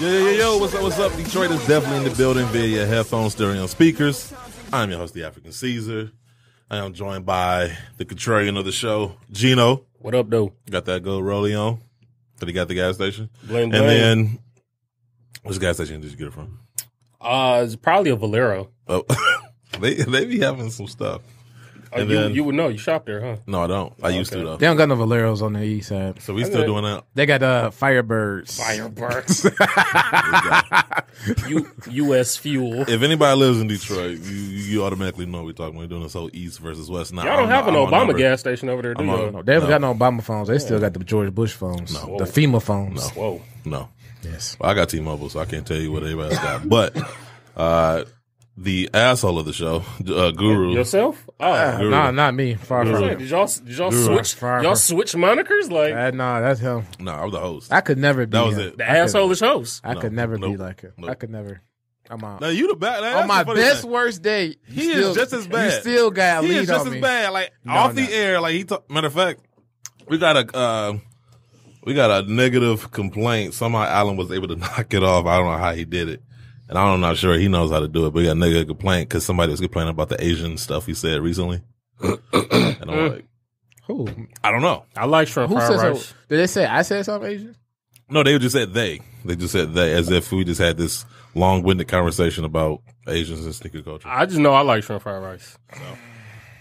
Yo, what's up? Detroit is definitely in the building via your headphones, stereo, speakers. I'm your host, the African Caesar. I am joined by the contrarian of the show, Geeno. What up, though? Got that gold rollie on that he got at the gas station. Blame. And then, which gas station did you get it from? It's probably a Valero. Oh, they be having some stuff. And then, you would know. You shop there, huh? No, I don't. I used to, though. They don't got no Valeros on the east side. So we still doing that. They got Firebirds. Firebirds. U.S. fuel. If anybody lives in Detroit, you automatically know we're talking. We're doing this whole east versus west. Now, y'all don't have an Obama gas station over there, do you? No, they haven't got no Obama phones. They still got the George Bush phones. No. The FEMA phones. No. Yes. Well, I got T-Mobile, so I can't tell you what everybody else got. But the asshole of the show, Guru. Yourself? Oh, Guru. Nah, not me. Far from it. Did y'all switch? Y'all switch monikers? Like, nah, that's him. No, I was the host. I could never be. That was him. it. The asshole host. I could never be Nope. like him. Nope. I could never. I'm out. Now you the bad. On my best worst day, he is just as bad. You still got a He lead is just on as me. bad. Like off the air, like matter of fact, we got a negative complaint. Somehow Alan was able to knock it off. I don't know how he did it. And I'm not sure he knows how to do it, but we got a negative complaint because somebody was complaining about the Asian stuff he said recently. And I'm like, Who? I don't know. I like shrimp Who fried said rice. so? Did they say I said something Asian? No, they just said they. They just said they, as if we just had this long-winded conversation about Asians and sneaker culture. I just know I like shrimp fried rice. So,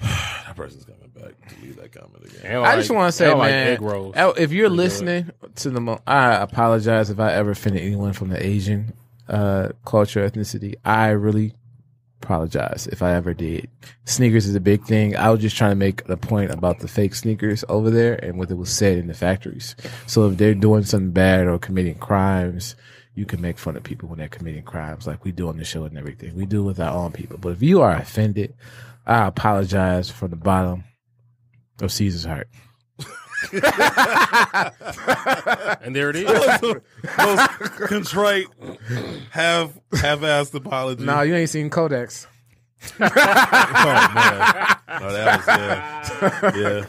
that person's coming back to leave that comment again. I just want to say, like man, egg rolls. if you're listening to I apologize if I ever offended anyone from the Asian culture, ethnicity. I really apologize if I ever did. Sneakers is a big thing. I was just trying to make a point about the fake sneakers over there and what it was said in the factories. So if they're doing something bad or committing crimes, you can make fun of people when they're committing crimes like we do on the show and everything. We do with our own people. But if you are offended, I apologize from the bottom of Caesar's heart. And there it is. Most contrite, half-assed apology. No, you ain't seen Codex. Oh, man. No, that was, yeah.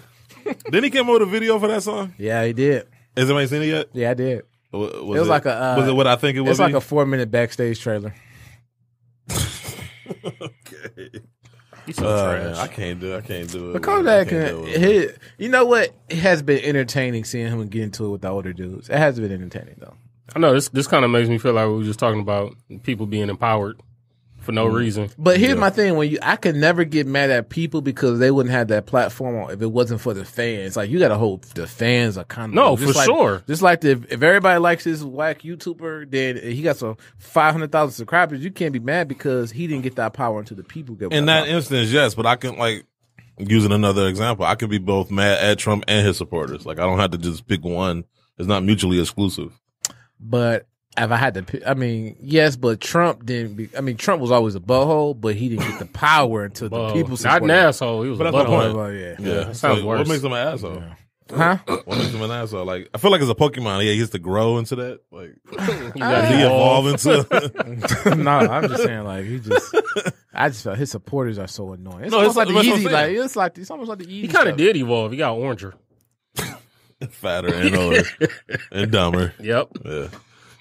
Didn't he come up with a video for that song? Yeah, he did. Has anybody seen it yet? Yeah, I did. Was it was like a. was it what I think it was? It's like a 4-minute backstage trailer. Okay. He's so trash. I can't do it. But Kodak, you know what? It has been entertaining seeing him get into it with the older dudes. It has been entertaining though. I know this kind of makes me feel like we were just talking about people being empowered for no reason. But here's my thing: I could never get mad at people because they wouldn't have that platform if it wasn't for the fans. Like you got to hold the fans accountable. No, for sure. Just like if everybody likes this whack YouTuber, then he got some 500,000 subscribers. You can't be mad because he didn't get that power into the people. In that instance, yes, but I can using another example. I can be both mad at Trump and his supporters. Like I don't have to just pick one. It's not mutually exclusive. But if I had to pick, yes, but Trump didn't. Trump was always a butthole, but he didn't get the power until the people supported. Not an asshole. He was a butthole. Well, yeah. That sounds worse. What makes him an asshole? Yeah. Huh? What makes him an asshole? Like I feel like as a Pokemon, he has to grow into that. Like You gotta he evolve. evolve into. No, I'm just saying I just felt his supporters are so annoying. It's No, almost that's like the what I'm Yeezy, saying. it's almost like the Yeezy. He kind of stuff. did evolve. He got oranger. Fatter and older and dumber. Yep. Yeah.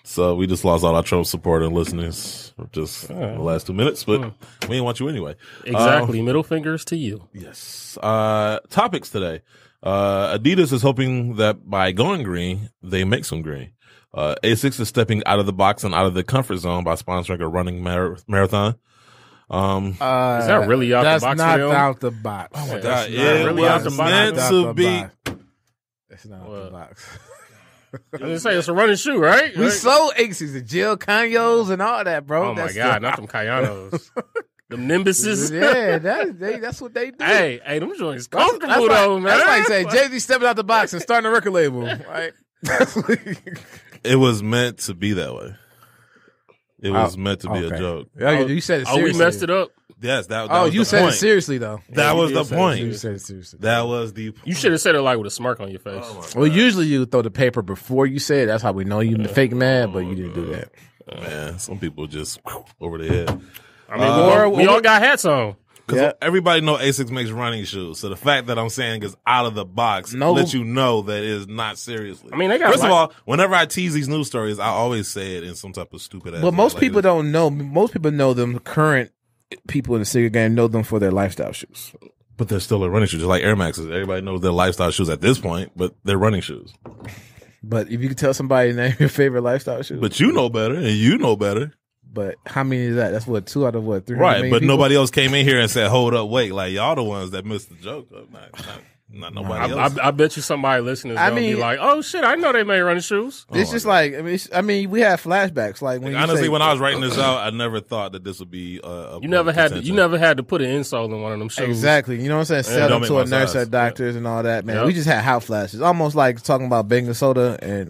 So we just lost all our Trump supporter and listeners just in the last 2 minutes, but we didn't want you anyway. Exactly. Middle fingers to you. Yes. Topics today. Adidas is hoping that by going green, they make some green. Asics is stepping out of the box and out of the comfort zone by sponsoring a running marathon. Is that really out the box? That's not for them? out the box. Oh my That's God. not It really was out the box. meant to be. It's not out the box. I was gonna say it's a running shoe, right? We sold Asics, the Jill Kanyos and all that, bro. Oh my God, not them Kayanos. Them Nimbuses. Yeah, that's what they do. Hey, them joints That's comfortable though, man. That's like saying Jay-Z stepping out the box and starting a record label, right? It was meant to be that way. It was meant to be a joke. You said it seriously. We messed it up. Yes, that you was the said point. it seriously though. That was the point. You said it seriously. That was the point. You should have said it like with a smirk on your face. Well, usually you throw the paper before you say it. That's how we know you fake mad, but you didn't do that. Man, some people just over the head. I mean, we all got hats on. Because everybody know Asics makes running shoes. So the fact that I'm saying it's out of the box lets you know that it is not seriously. I mean, they got First of all, whenever I tease these news stories, I always say it in some type of stupid ass. But most people don't know. Most people know them. Current people in the sneaker game know them for their lifestyle shoes. But they're still a running shoes, just like Air Maxes. Everybody knows they're lifestyle shoes at this point, but they're running shoes. But if you could tell somebody name your favorite lifestyle shoes. But you know better, and you know better. But how many is that? That's what, 2 out of what, 3? Right, but nobody else came in here and said, hold up, wait. Like, y'all the ones that missed the joke. Not nobody else. I bet you somebody listening is going to be like, oh, shit, I know they made running shoes. It's just like, I mean, we have flashbacks. Like when honestly, when I was writing this out, I never thought that this would be you never had to put an insole in one of them shoes. Exactly. You know what I'm saying? Sell them to a nurse at doctors and all that, man. Yep. We just had hot flashes. Almost like talking about baking soda and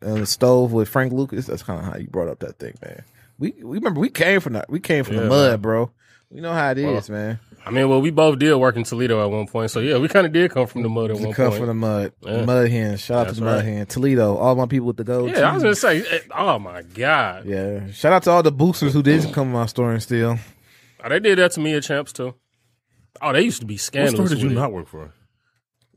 the stove with Frank Lucas. That's kind of how you brought up that thing, man. We remember we came from the mud, man. Bro. We know how it is, man. I mean, we both did work in Toledo at one point, so yeah, we kind of did come from the mud at one point. Come from the mud, mud hen. Shout out to the mud hen, Toledo. All my people with the gold. Yeah, I was gonna say, oh my god. Yeah, shout out to all the boosters who didn't come to my store and steal. Oh, they did that to me at Champs too. Oh, they used to be scandalous. What store did you not work for?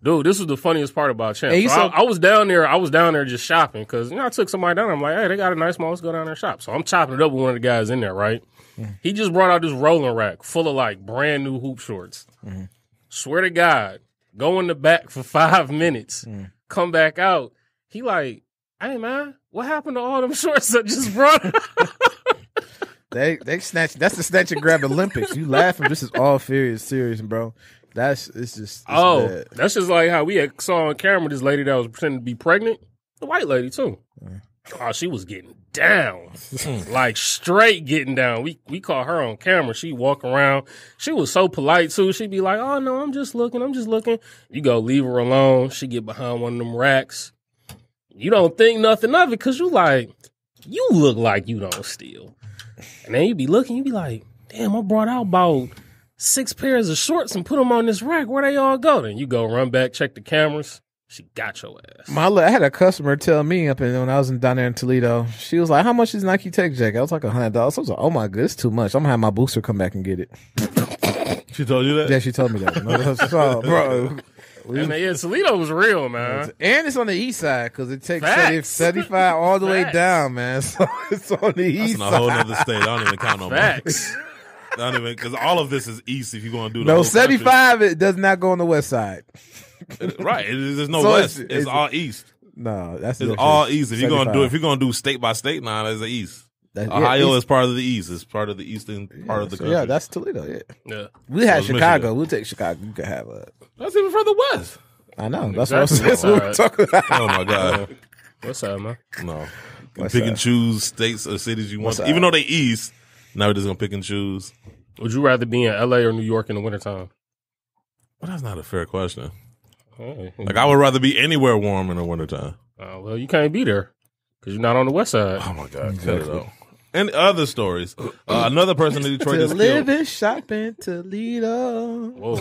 Dude, this was the funniest part about Champs. So I was down there just shopping because I took somebody down there. I'm like, hey, they got a nice mall. Let's go down there and shop. So I'm chopping it up with one of the guys in there, right? Mm-hmm. He just brought out this rolling rack full of like brand new hoop shorts. Mm-hmm. Swear to God, go in the back for 5 minutes, come back out. He like, hey man, what happened to all them shorts I just brought? They snatch. That's the snatch and grab Olympics. You laughing? This is all serious, bro. It's bad. That's just like how we saw on camera this lady that was pretending to be pregnant. The white lady too. Oh, she was getting down, like straight getting down. We caught her on camera. She walk around. She was so polite too. She'd be like, "Oh no, I'm just looking. You go leave her alone. She get behind one of them racks. You don't think nothing of it because you look like you don't steal. And then you be looking. You be like, damn, I brought out about 6 pairs of shorts and put them on this rack. Where they all go? Then you go run back, check the cameras. She got your ass. I had a customer tell me when I was down there in Toledo, she was like, how much is Nike Tech Jacket? I was like $100. I was like, oh my God, it's too much. I'm going to have my booster come back and get it. She told you that? Yeah, she told me that. No, bro. Toledo was real, man. And it's on the east side because it takes 75 all the way down, man. So it's on the east side. That's a whole other state. I don't even count no Facts. Because all of this is east if you're going to do the No, whole 75, country. It does not go on the west side. Right. There's no west. It's all east. No, it's all east. If you're going to do state by state now, there's the east. Ohio is part of the east. It's part of the eastern part of the country. Yeah, that's Toledo. Yeah. We had Chicago. We'll take Chicago. You could have that's even further west. I know. That's what we're talking about. Oh my God. What's up, man? No. Pick and choose states or cities you want. Even though they east, now we're just going to pick and choose. Would you rather be in LA or New York in the wintertime? Well, that's not a fair question. Hey. Like, I would rather be anywhere warm in the wintertime. Well, you can't be there because you're not on the west side. Oh, my God. Cut it out. And other stories. Another person in Detroit is live and shop in Toledo. Whoa.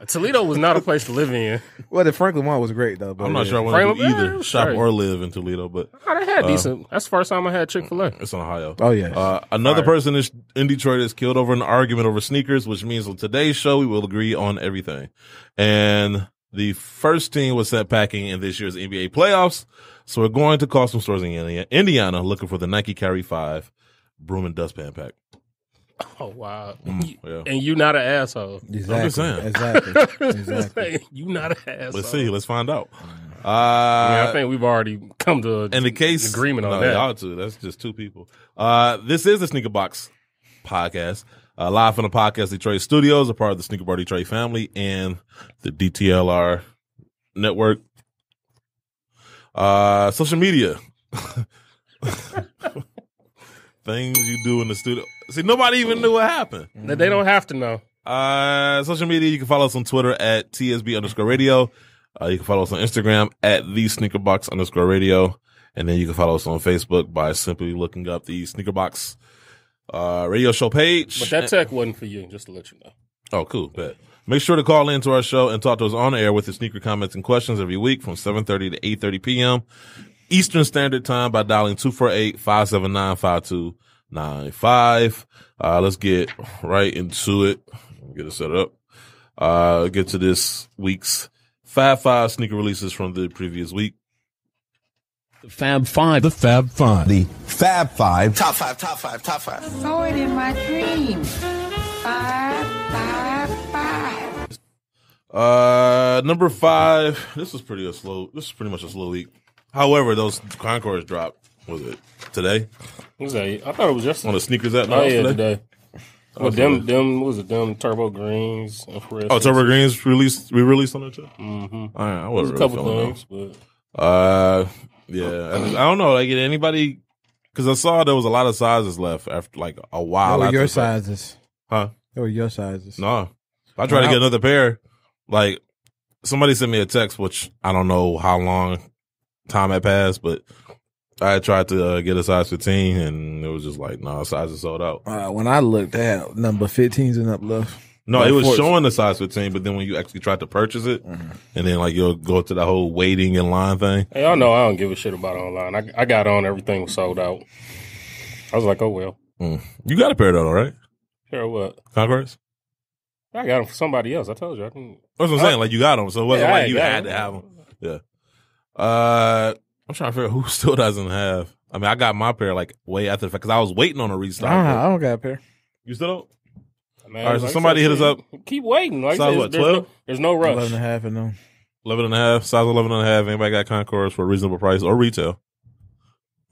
Toledo was not a place to live in. Well, the Franklin one was great, though. I'm not sure I want to do either shop or live in Toledo. But they had decent. That's the first time I had Chick-fil-A. It's in Ohio. Oh, yeah. Another person in Detroit is killed over an argument over sneakers, which means on today's show, we will agree on everything. And the first team was set packing in this year's NBA playoffs. So we're going to call some stores in Indiana looking for the Nike Carry 5 broom and dustpan pack. Oh, wow. Yeah. And you not an asshole. Exactly. I'm just saying. Exactly. You not an asshole. Let's see. Let's find out. I think we've already come to in the case, agreement on that. Y'all two. That's just two people. This is the Sneaker Box podcast. Live from the Podcast Detroit studios, a part of the Sneaker Bar Detroit family and the DTLR network. Social media. Things you do in the studio. See, nobody even knew what happened. They don't have to know. Social media, you can follow us on Twitter at TSB_radio. You can follow us on Instagram at @TheSneakerBox_radio. And then you can follow us on Facebook by simply looking up the Sneakerbox radio show page. But that tech wasn't for you, just to let you know. Oh, cool. Bet. Make sure to call into our show and talk to us on air with your sneaker comments and questions every week from 7:30 to 8:30 p.m. Eastern Standard Time by dialing 248-579-5255. $9.95. Let's get right into it. Get it set up. Get to this week's Fab 5 sneaker releases from the previous week. Fab 5. The Fab 5. The Fab 5. Top 5. Saw it in my dreams. 5, 5, 5. Number 5. This is pretty much a slow week. However, those Concords dropped. Was it today? What was that? I thought it was just On the sneakers app? Oh yeah, today. Well, them was it? Them Turbo Greens. Oh, Turbo Greens re-released on that too. Mm-hmm. All right, I There's wasn't a really couple feeling things, that. Yeah, I don't know. Like anybody, because I saw there was a lot of sizes left after like a while. What were after your the fact. sizes? Huh? They were your sizes. No, I tried to get another pair. Like somebody sent me a text, which I don't know how long time had passed, but I tried to get a size 15, and it was just like, no, size is sold out. When I looked at number 15s and up left. No, it was showing the size 15, but then when you actually tried to purchase it, and then like you'll go to the whole waiting in line thing. Hey, y'all know I don't give a shit about online. I got on, everything was sold out. I was like, oh well. You got a pair though, right? Sure, what? Concords? I got them for somebody else. I told you I can. That's what I'm saying. Like you got them, so it wasn't Yeah, like you I had to have them. Yeah. I'm trying to figure out who still doesn't have. I mean, I got my pair like way after the fact because I was waiting on a restock. I don't got a pair. You still don't? Man, All right, so like somebody hit us up. Keep waiting. Like Size what, 12? There's no rush. 11 and a half and no. 11 and a half, size 11 and a half. Anybody got Concords for a reasonable price or retail?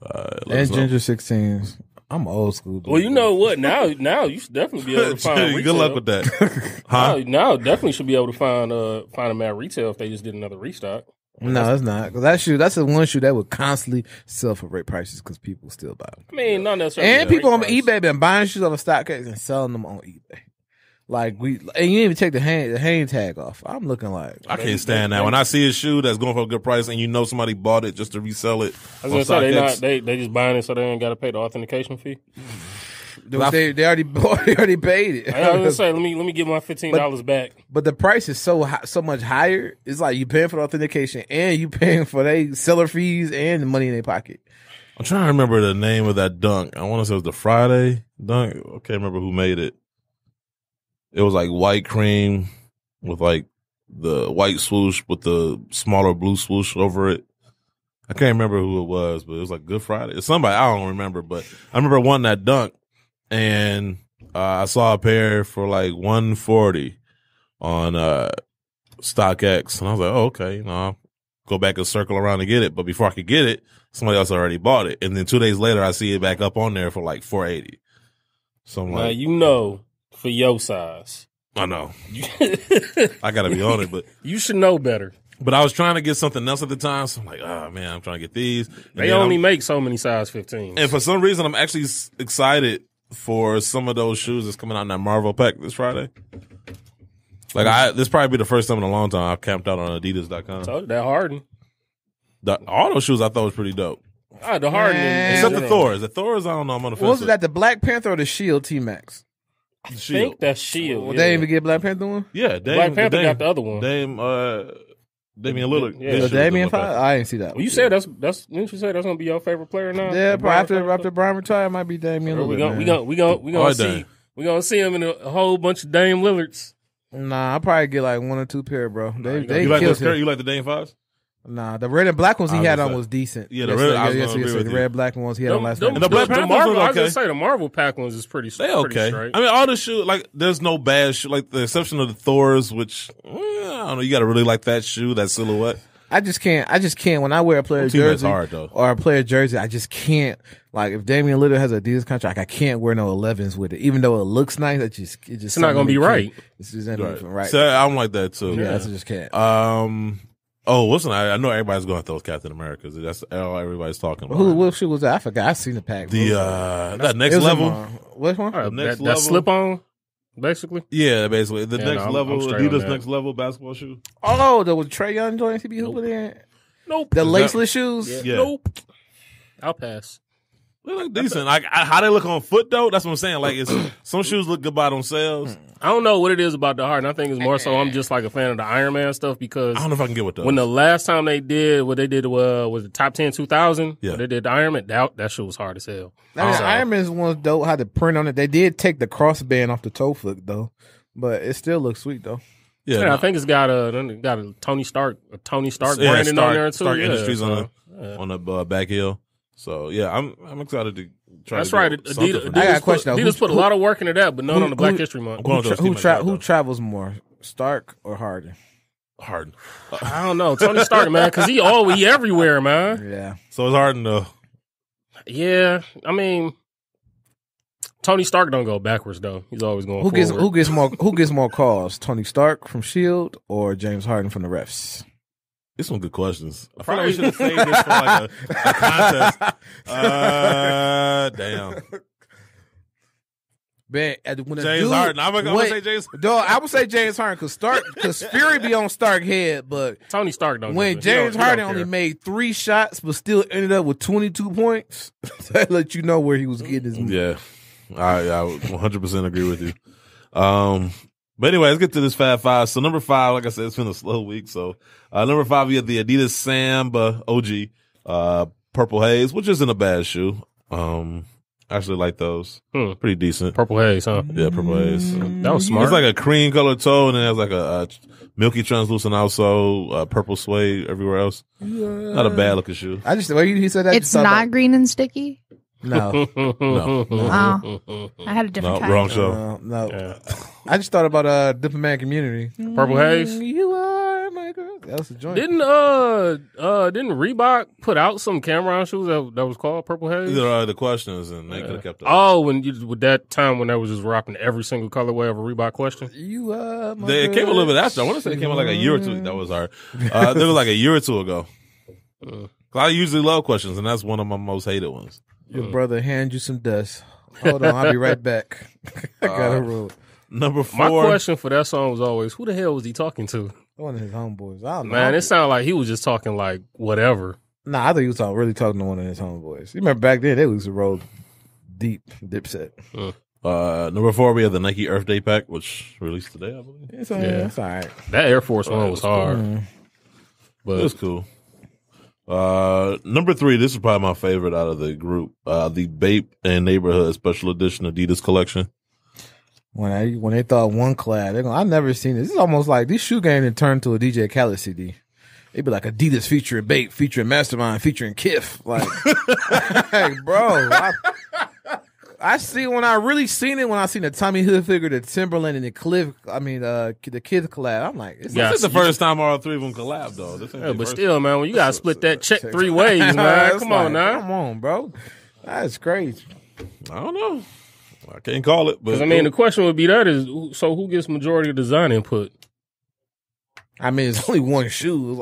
And Ginger 16s. I'm old school. Dude. Well, you know what? Now you should definitely be able to find retail. Good luck with that. Huh? Now definitely should be able to find them at retail if they just did another restock. No, it's not. 'Cause that's the one shoe that would constantly sell for great prices because people still buy them. I mean, not necessarily. And people on eBay been buying shoes on the StockX and selling them on eBay. Like and you didn't even take the hang tag off. I'm looking like I can't stand that. When I see a shoe that's going for a good price and you know somebody bought it just to resell it. I was gonna say they just buying it so they ain't got to pay the authentication fee. they already paid it. I was gonna say let me get my $15 back. But the price is so much higher. It's like you paying for the authentication and you paying for they seller fees and the money in their pocket. I'm trying to remember the name of that dunk. I want to say it was the Friday dunk. I can't remember who made it. It was like white cream with like the white swoosh with the smaller blue swoosh over it. I can't remember who it was, but it was like Good Friday. It's somebody, I don't remember, but I remember wanting that dunk and I saw a pair for like $140 on StockX, and I was like, oh, okay, I'll go back and circle around and get it. But before I could get it, somebody else already bought it, and then 2 days later, I see it back up on there for like $480. So I'm Now like, you know, for your size, I know, I gotta be on it, but you should know better. But I was trying to get something else at the time, so I'm like, oh man, I'm trying to get these. And They only make so many size 15s. and for some reason, I'm actually excited for some of those shoes that's coming out in that Marvel pack this Friday. Like this probably be the first time in a long time I've camped out on Adidas.com. So that Harden. All those shoes I thought was pretty dope. The Harden. Man. Except the Thors. The Thors, I don't know. I'm on the fence. What was it with. that the Black Panther or the Shield T-Max? I think that's Shield. Well, they didn't even get Black Panther one? Yeah, Black Panther got the other one. Damian Lillard. Yeah. His shoes Damian look like Fire? I didn't see that. Well, you said that's didn't you say that's gonna be your favorite player now? Yeah, Brian probably after Panther? Brian retired, it might be Damian Lillard. We gonna see Dame. we gonna see him in a whole bunch of Dame Lillards. Nah, I'll probably get like 1 or 2 pair, bro. They You like killed the skirt? him. You like the Dame 5s? Nah, the red and black ones he I was had gonna on say. was decent. Yeah, the red- I was gonna agree with the you. red black ones he had on last night. And the Black Panthers Marvel, was I was gonna okay. say the Marvel pack ones is pretty. They pretty okay. straight. I mean, all the shoes, like, there's no bad shoe. Like, the exception of the Thors, which, I don't know, you gotta really like that shoe, that silhouette. I just can't. When I wear a player Team that's jersey hard, though. or a player jersey, I just can't. Like if Damian Lillard has a Adidas contract, I can't wear no 11s with it. Even though it looks nice, it's not gonna be right. It's just not even right. So I'm like that too. Yeah, I just can't. Listen, I know everybody's going to throw Captain America. That's all everybody's talking about. What shoe was that? I forgot. I seen the pack. That next It was level. Which one? The next that level. slip on, basically. Yeah, basically. The Yeah, next no, level, I'm straight on Adidas that. next level basketball shoe. Oh, the Trae Young joints he be hooping in. Nope. The Is that- laceless shoes. Yeah. Nope. I'll pass. They look decent. Like how they look on foot though. That's what I'm saying. Like some shoes look good by themselves. I don't know what it is about the Harden. I think it's more so I'm just like a fan of the Iron Man stuff because I don't know if I can get with those. when the last time they did what they did was the top 10 2000. Yeah. When they did the Iron Man. That shit was hard as hell. I mean, Iron Man's one's dope. Had the print on it. They did take the crossband off the toe foot though, but it still looks sweet though. Yeah, I think it's got a Tony Stark branding on there too. Stark Industries on the back heel. So yeah, I'm excited to try. That's to right. Adidas I got a question. Adidas put a lot of work into that, but none on the Black History Month. Who travels more, Stark or Harden? Harden. I don't know. Tony Stark, man, because he everywhere, man. Yeah. So it's Harden though. Yeah, I mean, Tony Stark don't go backwards though. He's always going forward. Who gets more calls? Tony Stark from Shield or James Harden from the refs? These some good questions. I feel like we should have saved this for like a contest. Damn. Man, James Harden. I'm gonna say James. Dog, I would say James Harden because Fury be on Stark head, but Tony Stark don't. When James Harden only made 3 shots but still ended up with 22 points, that let you know where he was getting his. Yeah, I 100% agree with you. But anyway, let's get to this Fab Five. So number 5, like I said, it's been a slow week. So number 5, we have the Adidas Samba OG Purple Haze, which isn't a bad shoe. I actually like those. Pretty decent. Purple Haze, huh? Yeah, Purple Haze. That was smart. It's like a cream colored toe, and then it has like a milky translucent outsole, purple suede everywhere else. Not a bad looking shoe. He said that. It's not green and sticky. No. Oh, I had a different kind. Wrong show. No. Yeah. I just thought about Different Man Community. Purple Haze. You are my girl. That was the joint. Didn't Reebok put out some Cameron shoes that was called Purple Haze? These are the questions, and they could have kept that. Oh, with that time when they was just rocking every single colorway of a Reebok question. You are my It came a little bit after. I want to say it came out like a year or two. That was hard. That was like a year or two ago. I usually love questions, and that's one of my most hated ones. Your brother hand you some dust. Hold on, I'll be right back. I gotta roll. Number 4. My question for that song was always, who the hell was he talking to? One of his homeboys. I don't know. Man, it sounded like he was just talking like whatever. Nah, I thought he was really talking to one of his homeboys. You remember back then, they used to roll deep, Dipset. Number 4, we have the Nike Earth Day pack, which released today, I believe. It's all right. That Air Force One was hard. But it was cool. Number 3, this is probably my favorite out of the group. The Bape and Neighborhood Special Edition Adidas collection. When they thought one clad, I've never seen this. This is almost like this shoe game that turned to a DJ Khaled CD. It'd be like Adidas featuring Bape, featuring Mastermind, featuring Kif. Like, hey, bro, I see when I really seen it when I seen the Tommy Hilfiger, the Timberland, and the Kith collab. I'm like, this is the first time all 3 of them collab though. But still, man, when you gotta split that check 3 ways, man. Come on now. Come on, bro. That's crazy. I don't know. I can't call it, but the question would be so who gets majority of design input? I mean, it's only one shoe.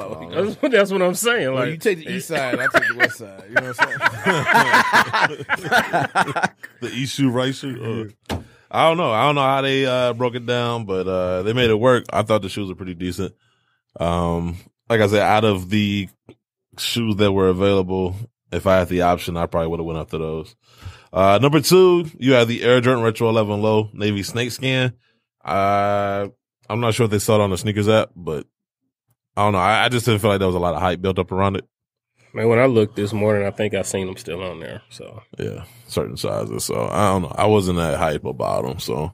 That's what I'm saying. Like, you take the east side, I take the west side. You know what I'm saying? The east shoe, right shoe. I don't know how they broke it down, but they made it work. I thought the shoes were pretty decent. Like I said, out of the shoes that were available, if I had the option, I probably would have went after those. Number 2, you have the Air Jordan Retro 11 Low Navy Snakeskin. I'm not sure if they saw it on the sneakers app, but I don't know. I just didn't feel like there was a lot of hype built up around it. Man, when I looked this morning, I think I seen them still on there. So yeah, certain sizes. So I don't know. I wasn't that hype about them. So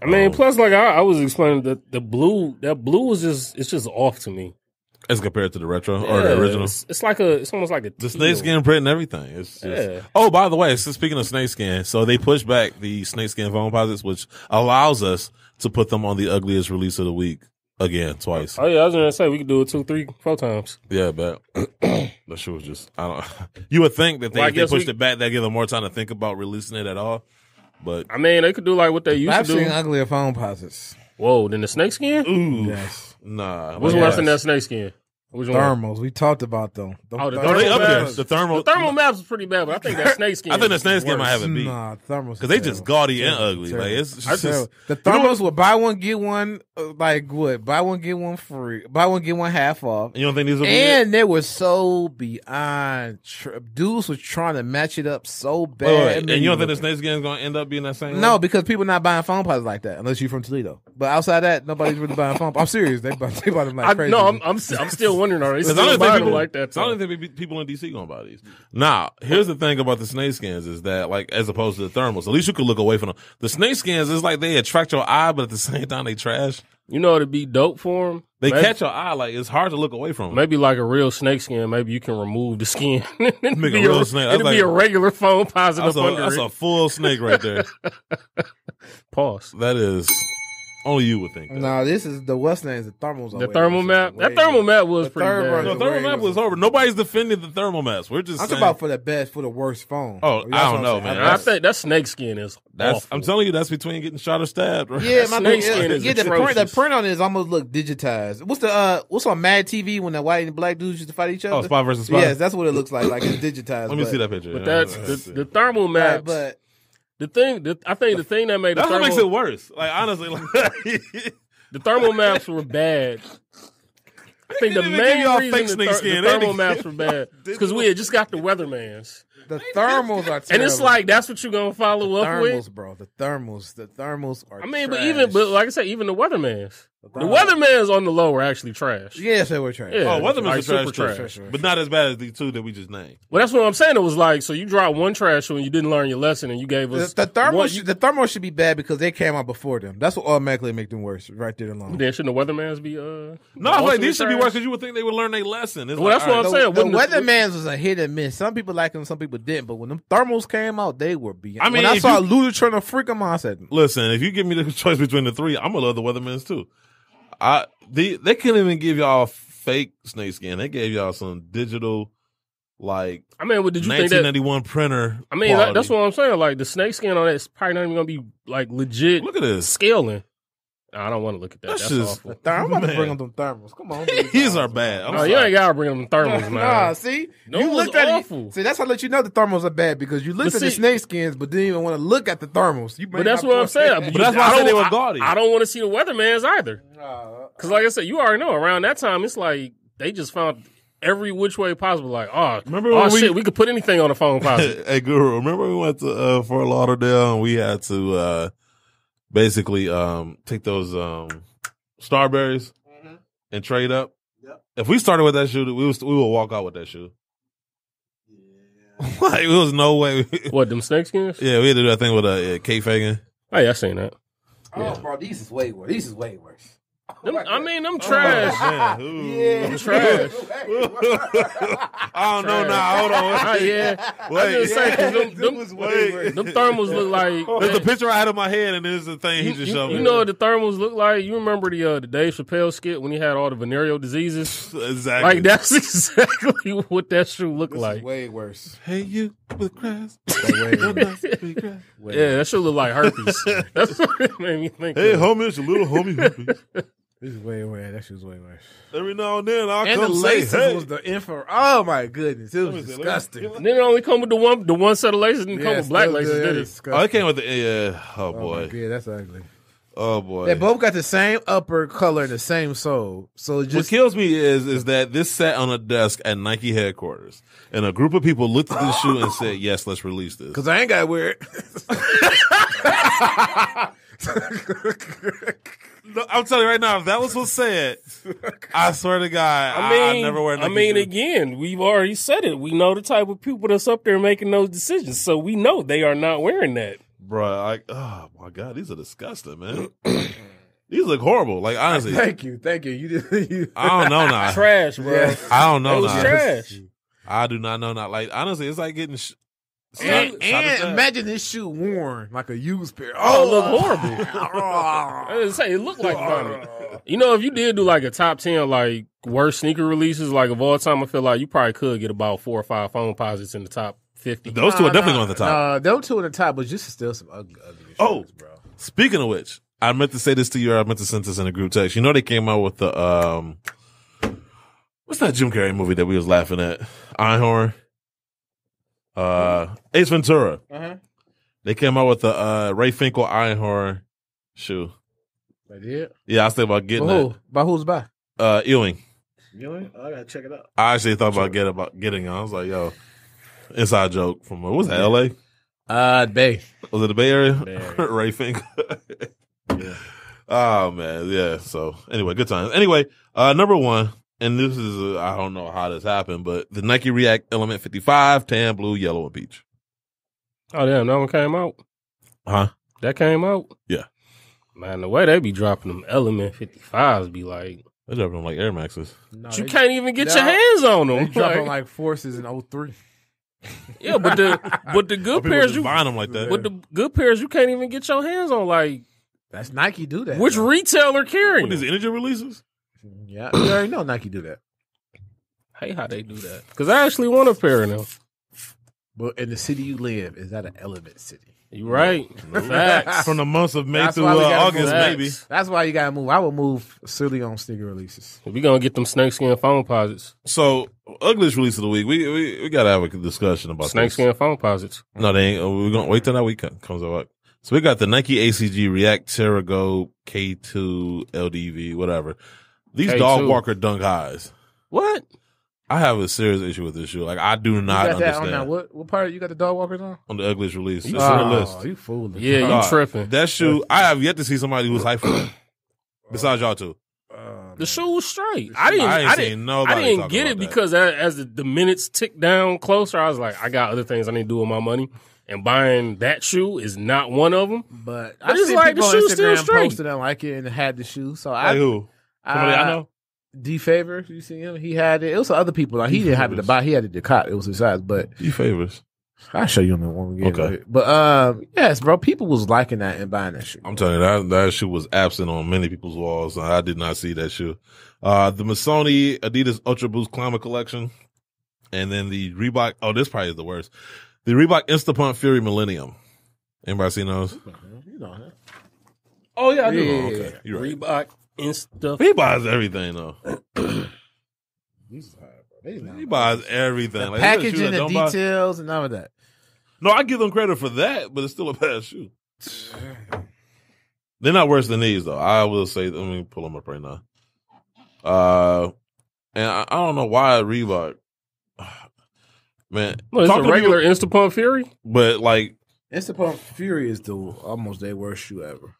I mean, plus, like I was explaining that that blue was just off to me. As compared to the retro or the original, it's almost like the snakeskin print and everything. It's just, Oh, by the way, so speaking of snakeskin, so they pushed back the snakeskin foam posits, which allows us to put them on the ugliest release of the week again twice. Oh yeah, I was gonna say we could do it 2, 3, 4 times. Yeah, but that shit was just you would think that if they pushed it back, they'd give them more time to think about releasing it at all. But I mean, they could do like what they used to do. I've seen uglier foam posits. Whoa, than the snakeskin? Ooh, yes. Nah. What's worse than that snakeskin? Which one? Thermals. We talked about them. Oh, the Are they up there? maps. The thermal maps is pretty bad, but I think that snakeskin. I think the snakeskin might have it beat. Nah, thermals. Because they just gaudy and ugly. Terrible. Like it's just the thermals would buy one get one, like what? Buy one get one free. Buy one get one half off. You don't think these will be And they were so beyond. Dudes were trying to match it up so bad. Wait. And you don't think the snakeskin is going to end up being that same? No, way? because people not buying phone pods like that unless you're from Toledo. But outside that, nobody's really buying phone. I'm serious. They buy them like crazy. No, I'm still wondering. Are they still buying them like that? I don't think people in DC gonna buy these. Now, here's the thing about the snakeskins is that, like, as opposed to the thermals, at least you could look away from them. The snakeskins is like they attract your eye, but at the same time they trash. You know, it'd be dope for them. They catch your eye. Like it's hard to look away from them. Maybe like a real snakeskin. Maybe you can remove the skin. Make a real snake. It'd be a regular phone positive under That's it. a full snake right there. Pause. That is. Only you would think that. No, this is the what's name is the thermals. The thermal map. That thermal map was pretty bad. No, thermal map was over. Nobody's defending the thermal maps. We're just. I'm saying, talking about for the worst phone. Oh, I don't know, man. I think that snakeskin is. Awful. I'm telling you, that's between getting shot or stabbed. Right? Yeah, snakeskin is the print on it is almost look digitized. What's on Mad TV when the white and black dudes used to fight each other? Oh, Spy versus Spy. Yes, that's what it looks like. Like it's digitized. Let me see that picture. But that's the thermal maps. But I think the thing that made that's the what makes it worse. Like honestly, the thermal maps were bad. I think the main reason the thermal maps were bad is because we had just got the Weathermans. The thermals are terrible. And it's like that's what you're gonna follow up with, bro. The thermals are. I mean, trash. but like I said, even the Weathermans. The Weathermans on the low were actually trash. Yes, they were trash. Yeah, oh, Weathermans like are trash, but not as bad as the two that we just named. Well, that's what I'm saying. It was like, so you dropped one trash when you didn't learn your lesson, and you gave us the thermals should be bad because they came out before them. That's what automatically make them worse, right there alone. Then shouldn't the Weathermans be? No, I feel like these should be worse because you would think they would learn their lesson. Well, that's what I'm saying. The Weathermans was a hit and miss. Some people liked them, some people didn't. But when them thermals came out, they were beyond. I mean, when I saw Luda trying to freak them out, I said, "Listen, if you give me the choice between the three, I'm gonna love the Weathermans too." They couldn't even give y'all fake snakeskin. They gave y'all some digital, like. I mean, did you 1991 think that, printer? I mean, that's what I'm saying. Like the snakeskin on that is probably not even gonna be like legit. Look at this scaling. I don't want to look at that. That's awful. I'm about to bring them them thermals. Come on, these are bad. No, you ain't gotta bring them thermals, man. Nah, see, you looked at awful. See, that's how I let you know the thermals are bad because you looked at the snakeskins, but didn't even want to look at the thermals. But that's what I'm saying. But that's why I said they were gaudy. I don't want to see the Weathermans either. Because, like I said, you already know around that time, it's like they just found every which way possible. Like, shit, we could put anything on the phone positive. Hey, Guru, remember we went to Fort Lauderdale and we had to basically take those Starberries and trade up? Yep. If we started with that shoe, we would walk out with that shoe. Yeah. Like, there was no way. What, them snakeskins? Yeah, we had to do that thing with Kate Fagan. Oh, yeah, I seen that. Oh, bro, these is way worse. Them trash. Them trash. I don't know now. Hold on. Yeah. I was just saying, them thermals look like. There's the picture I had in my head, and there's the thing he just showed me. You know what the thermals look like? You remember the Dave Chappelle skit when he had all the venereal diseas? Exactly. Like, that's exactly what that shoe looked like. Is way worse. Hey, you with grass. Yeah, that shoe look like herpes. That's what it made me think. Hey, homie, it's a little homie herpes. This is way worse. That shoe's way worse. Every now and then I'll and come the say, laces hey. was the info. Oh my goodness, it was disgusting. And then it only come with the one set of laces, and come with black laces. Did it? Oh, it came with the Oh boy, yeah, that's ugly. Oh boy, they both got the same upper color and the same sole. So just what kills me is that this sat on a desk at Nike headquarters, and a group of people looked at this shoe and said, "Yes, let's release this." Because I ain't got to wear it. No, I'm telling you right now, if that was what's said, I swear to God, I never wear Nike shoes. Again, we've already said it. We know the type of people that's up there making those decisions, so we know they are not wearing that. Bro, like, oh my God, these are disgusting, man. These look horrible. Like, honestly. Thank you. You I don't know now. Trash, bro. Yeah. I don't know it was now. Trash. I do not know now. Like, honestly, it's like getting and imagine this shoe worn like a used pair. Oh, it looked horrible. I was say it looked like vomit. You know, if you did do like a top 10 like worst sneaker releases like of all time, I feel like you probably could get about 4 or 5 phone posits in the top 50. Those two are definitely on the top. Those two at the top, but just still some ugly shoes, bro. Speaking of which, I meant to say this to you. I meant to send this in a group text. You know, they came out with the What's that Jim Carrey movie that we was laughing at? Einhorn. Ace Ventura. They came out with the Ray Finkel Einhorn shoe. They did? Yeah, I was thinking about getting that. By who's by? Ewing. Ewing? I gotta check it out. I actually thought about getting it. I was like, yo, inside joke from what was that, LA? Bay. Was it the Bay Area? Bay Area. Ray Finkel. Yeah. Oh man, yeah. So anyway, good times. Anyway, number one, and this is I don't know how this happened, but the Nike React Element 55, tan, blue, yellow, and peach. Oh damn, that one came out. Huh? That came out. Yeah. Man, the way they be dropping them Element 55s be like. They dropping them like Air Maxes. No, You can't even get your hands on them. They dropping like Forces in 03. Yeah, but the good pairs you buying them like that. But the good pairs you can't even get your hands on. Like that's Nike do that. Which retailer carrying? What these energy releases? Yeah, you already know Nike do that. Hey, how they do that? Because I actually want a pair of them. But in the city you live, is that an Element city? You right. Facts. From the months of May That's through why we gotta August, move. maybe. That's why you gotta move. I would move silly on sneaker releases. We gonna get them snakeskin phone posits. So, ugliest release of the week. We gotta have a discussion about snakeskin phone posits. No, they ain't. We're gonna wait till that week comes out. So we got the Nike ACG React Terrago K2 LDV, whatever. These K2. dog walker dunk highs. What? I have a serious issue with this shoe. Like, I do not you got that understand. On that, what part you got the dog walkers on? On the ugliest release. It's on the list. You foolish. Yeah, you tripping. That shoe, I have yet to see somebody who's hyped for that. Besides y'all two. The shoe was straight. I didn't I didn't get it that. because as the minutes tick down closer, I was like, I got other things I need to do with my money. And buying that shoe is not one of them. But I I just see like people the on shoe still Instagram straight. posted them like it and had the shoe. So Like who? Somebody I know? D Favors, you see him? He had it. It was other people. Like, he didn't have it to buy. He had it to cop. It was his size. But D Favors. I'll show you when we get Okay. it. But yes, bro, people was liking that and buying that shoe. I'm telling you, that shoe was absent on many people's walls. I did not see that shoe. The Missoni Adidas Ultra Boost Climate Collection. And then the Reebok, this probably is the worst. The Reebok Instapump Fury Millennium. Anybody seen those? You know that. Oh, yeah, I do. Yeah, Oh, okay. You're right. Reebok Insta. He buys everything, though. He He buys everything. the Like, is that a shoe packaging, that the don't buy- details, and all of that. No, I give them credit for that, but it's still a bad shoe. They're not worse than these, though. I will say, let me pull them up right now. And I don't know why Reebok. Man, No, it's a talking to regular people- Instapump Fury. but like, Instapump Fury is almost their worst shoe ever.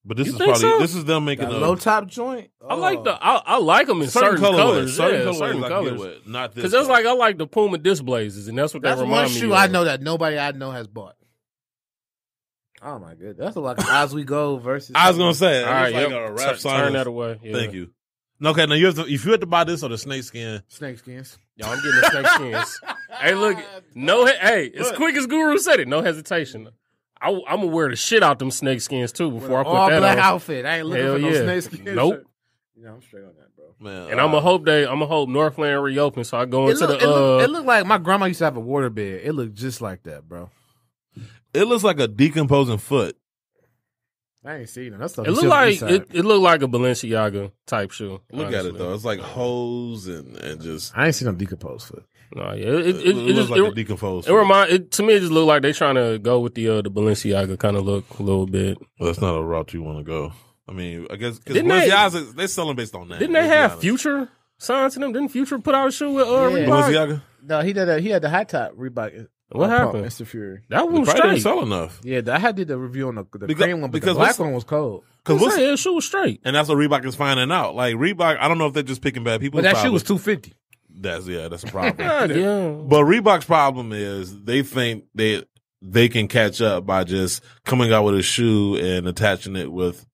but this You is think probably so? this is them making That a low top joint. I like I like them in certain colors. Certain Yeah, colors certain I can get colors. with, not this. Because that's though. like I like the Puma disc blazers, and that's what That's they one remind me shoe of. I know that nobody I know has bought. Oh my goodness, that's like As We Go versus. I was gonna say, All right, it's like yep. a rap song. Turn that away. Yeah. Thank you. No, okay, now you have to, if you had to buy this or the snakeskin, Snakeskins. Y'all, I'm getting the snake skins. Hey, look, hey, as quick as Guru said it, no hesitation. I'm gonna wear the shit out them snake skins too before I put All that black on. outfit. I ain't looking Hell for no yeah. snakeskins. Nope. You know, I'm straight on that, bro. man. And I'm gonna hope Northland reopen, so I go into It looked like my grandma used to have a water bed. It looked just like that, bro. It looks like a decomposing foot. I ain't seen it. That's it looked like it looked like a Balenciaga type shoe. Look at it though; it's like hose and just. I ain't seen no decomposed foot. No, yeah, It looks like a decomposed. To me it just looked like they trying to go with the Balenciaga kind of look a little bit. Well, that's not a route you want to go. I mean, I guess because Didn't they- they're selling based on that. Didn't they let's be have honest. Future signed to them? Didn't Future put out a shoe with Reebok? Balenciaga? No, he had the high top Reebok. What happened? Mr. Fury. That They one was probably didn't straight. sell enough. Yeah, I did the review on the Because- cream one, but the because black what's- one was cold. Because The shoe was straight. and that's what Reebok is finding out. Like Reebok, I don't know if they're just picking bad people. But that shoe probably. was $250. That's a problem. Yeah. But Reebok's problem is they think they can catch up by just coming out with a shoe and attaching it with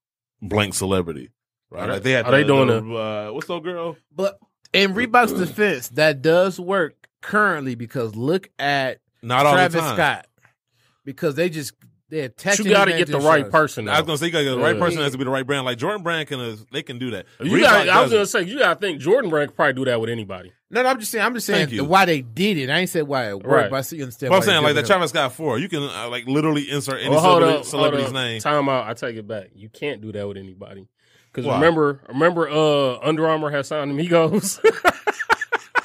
blank celebrity. Right? Like they had. Are they doing what's the girl? But in Reebok's defense, that does work currently because look at Not all Travis the time. Scott. Because they're attaching. You got to get the right person. I was gonna say you got to get the right Yeah. person. Has to be the right brand. Like Jordan Brand they can do that. I Reebok was gonna doesn't. say you got to think Jordan Brand could probably do that with anybody. No, I'm just saying Thank you. why they did it. I ain't said why it worked, Right. but I see you understand. But I'm why saying they like did that it. Travis Scott 4, you can like literally insert any Well, celebrity's name. Time out. I take it back. You can't do that with anybody. Because Why? remember, Under Armour has signed Amigos.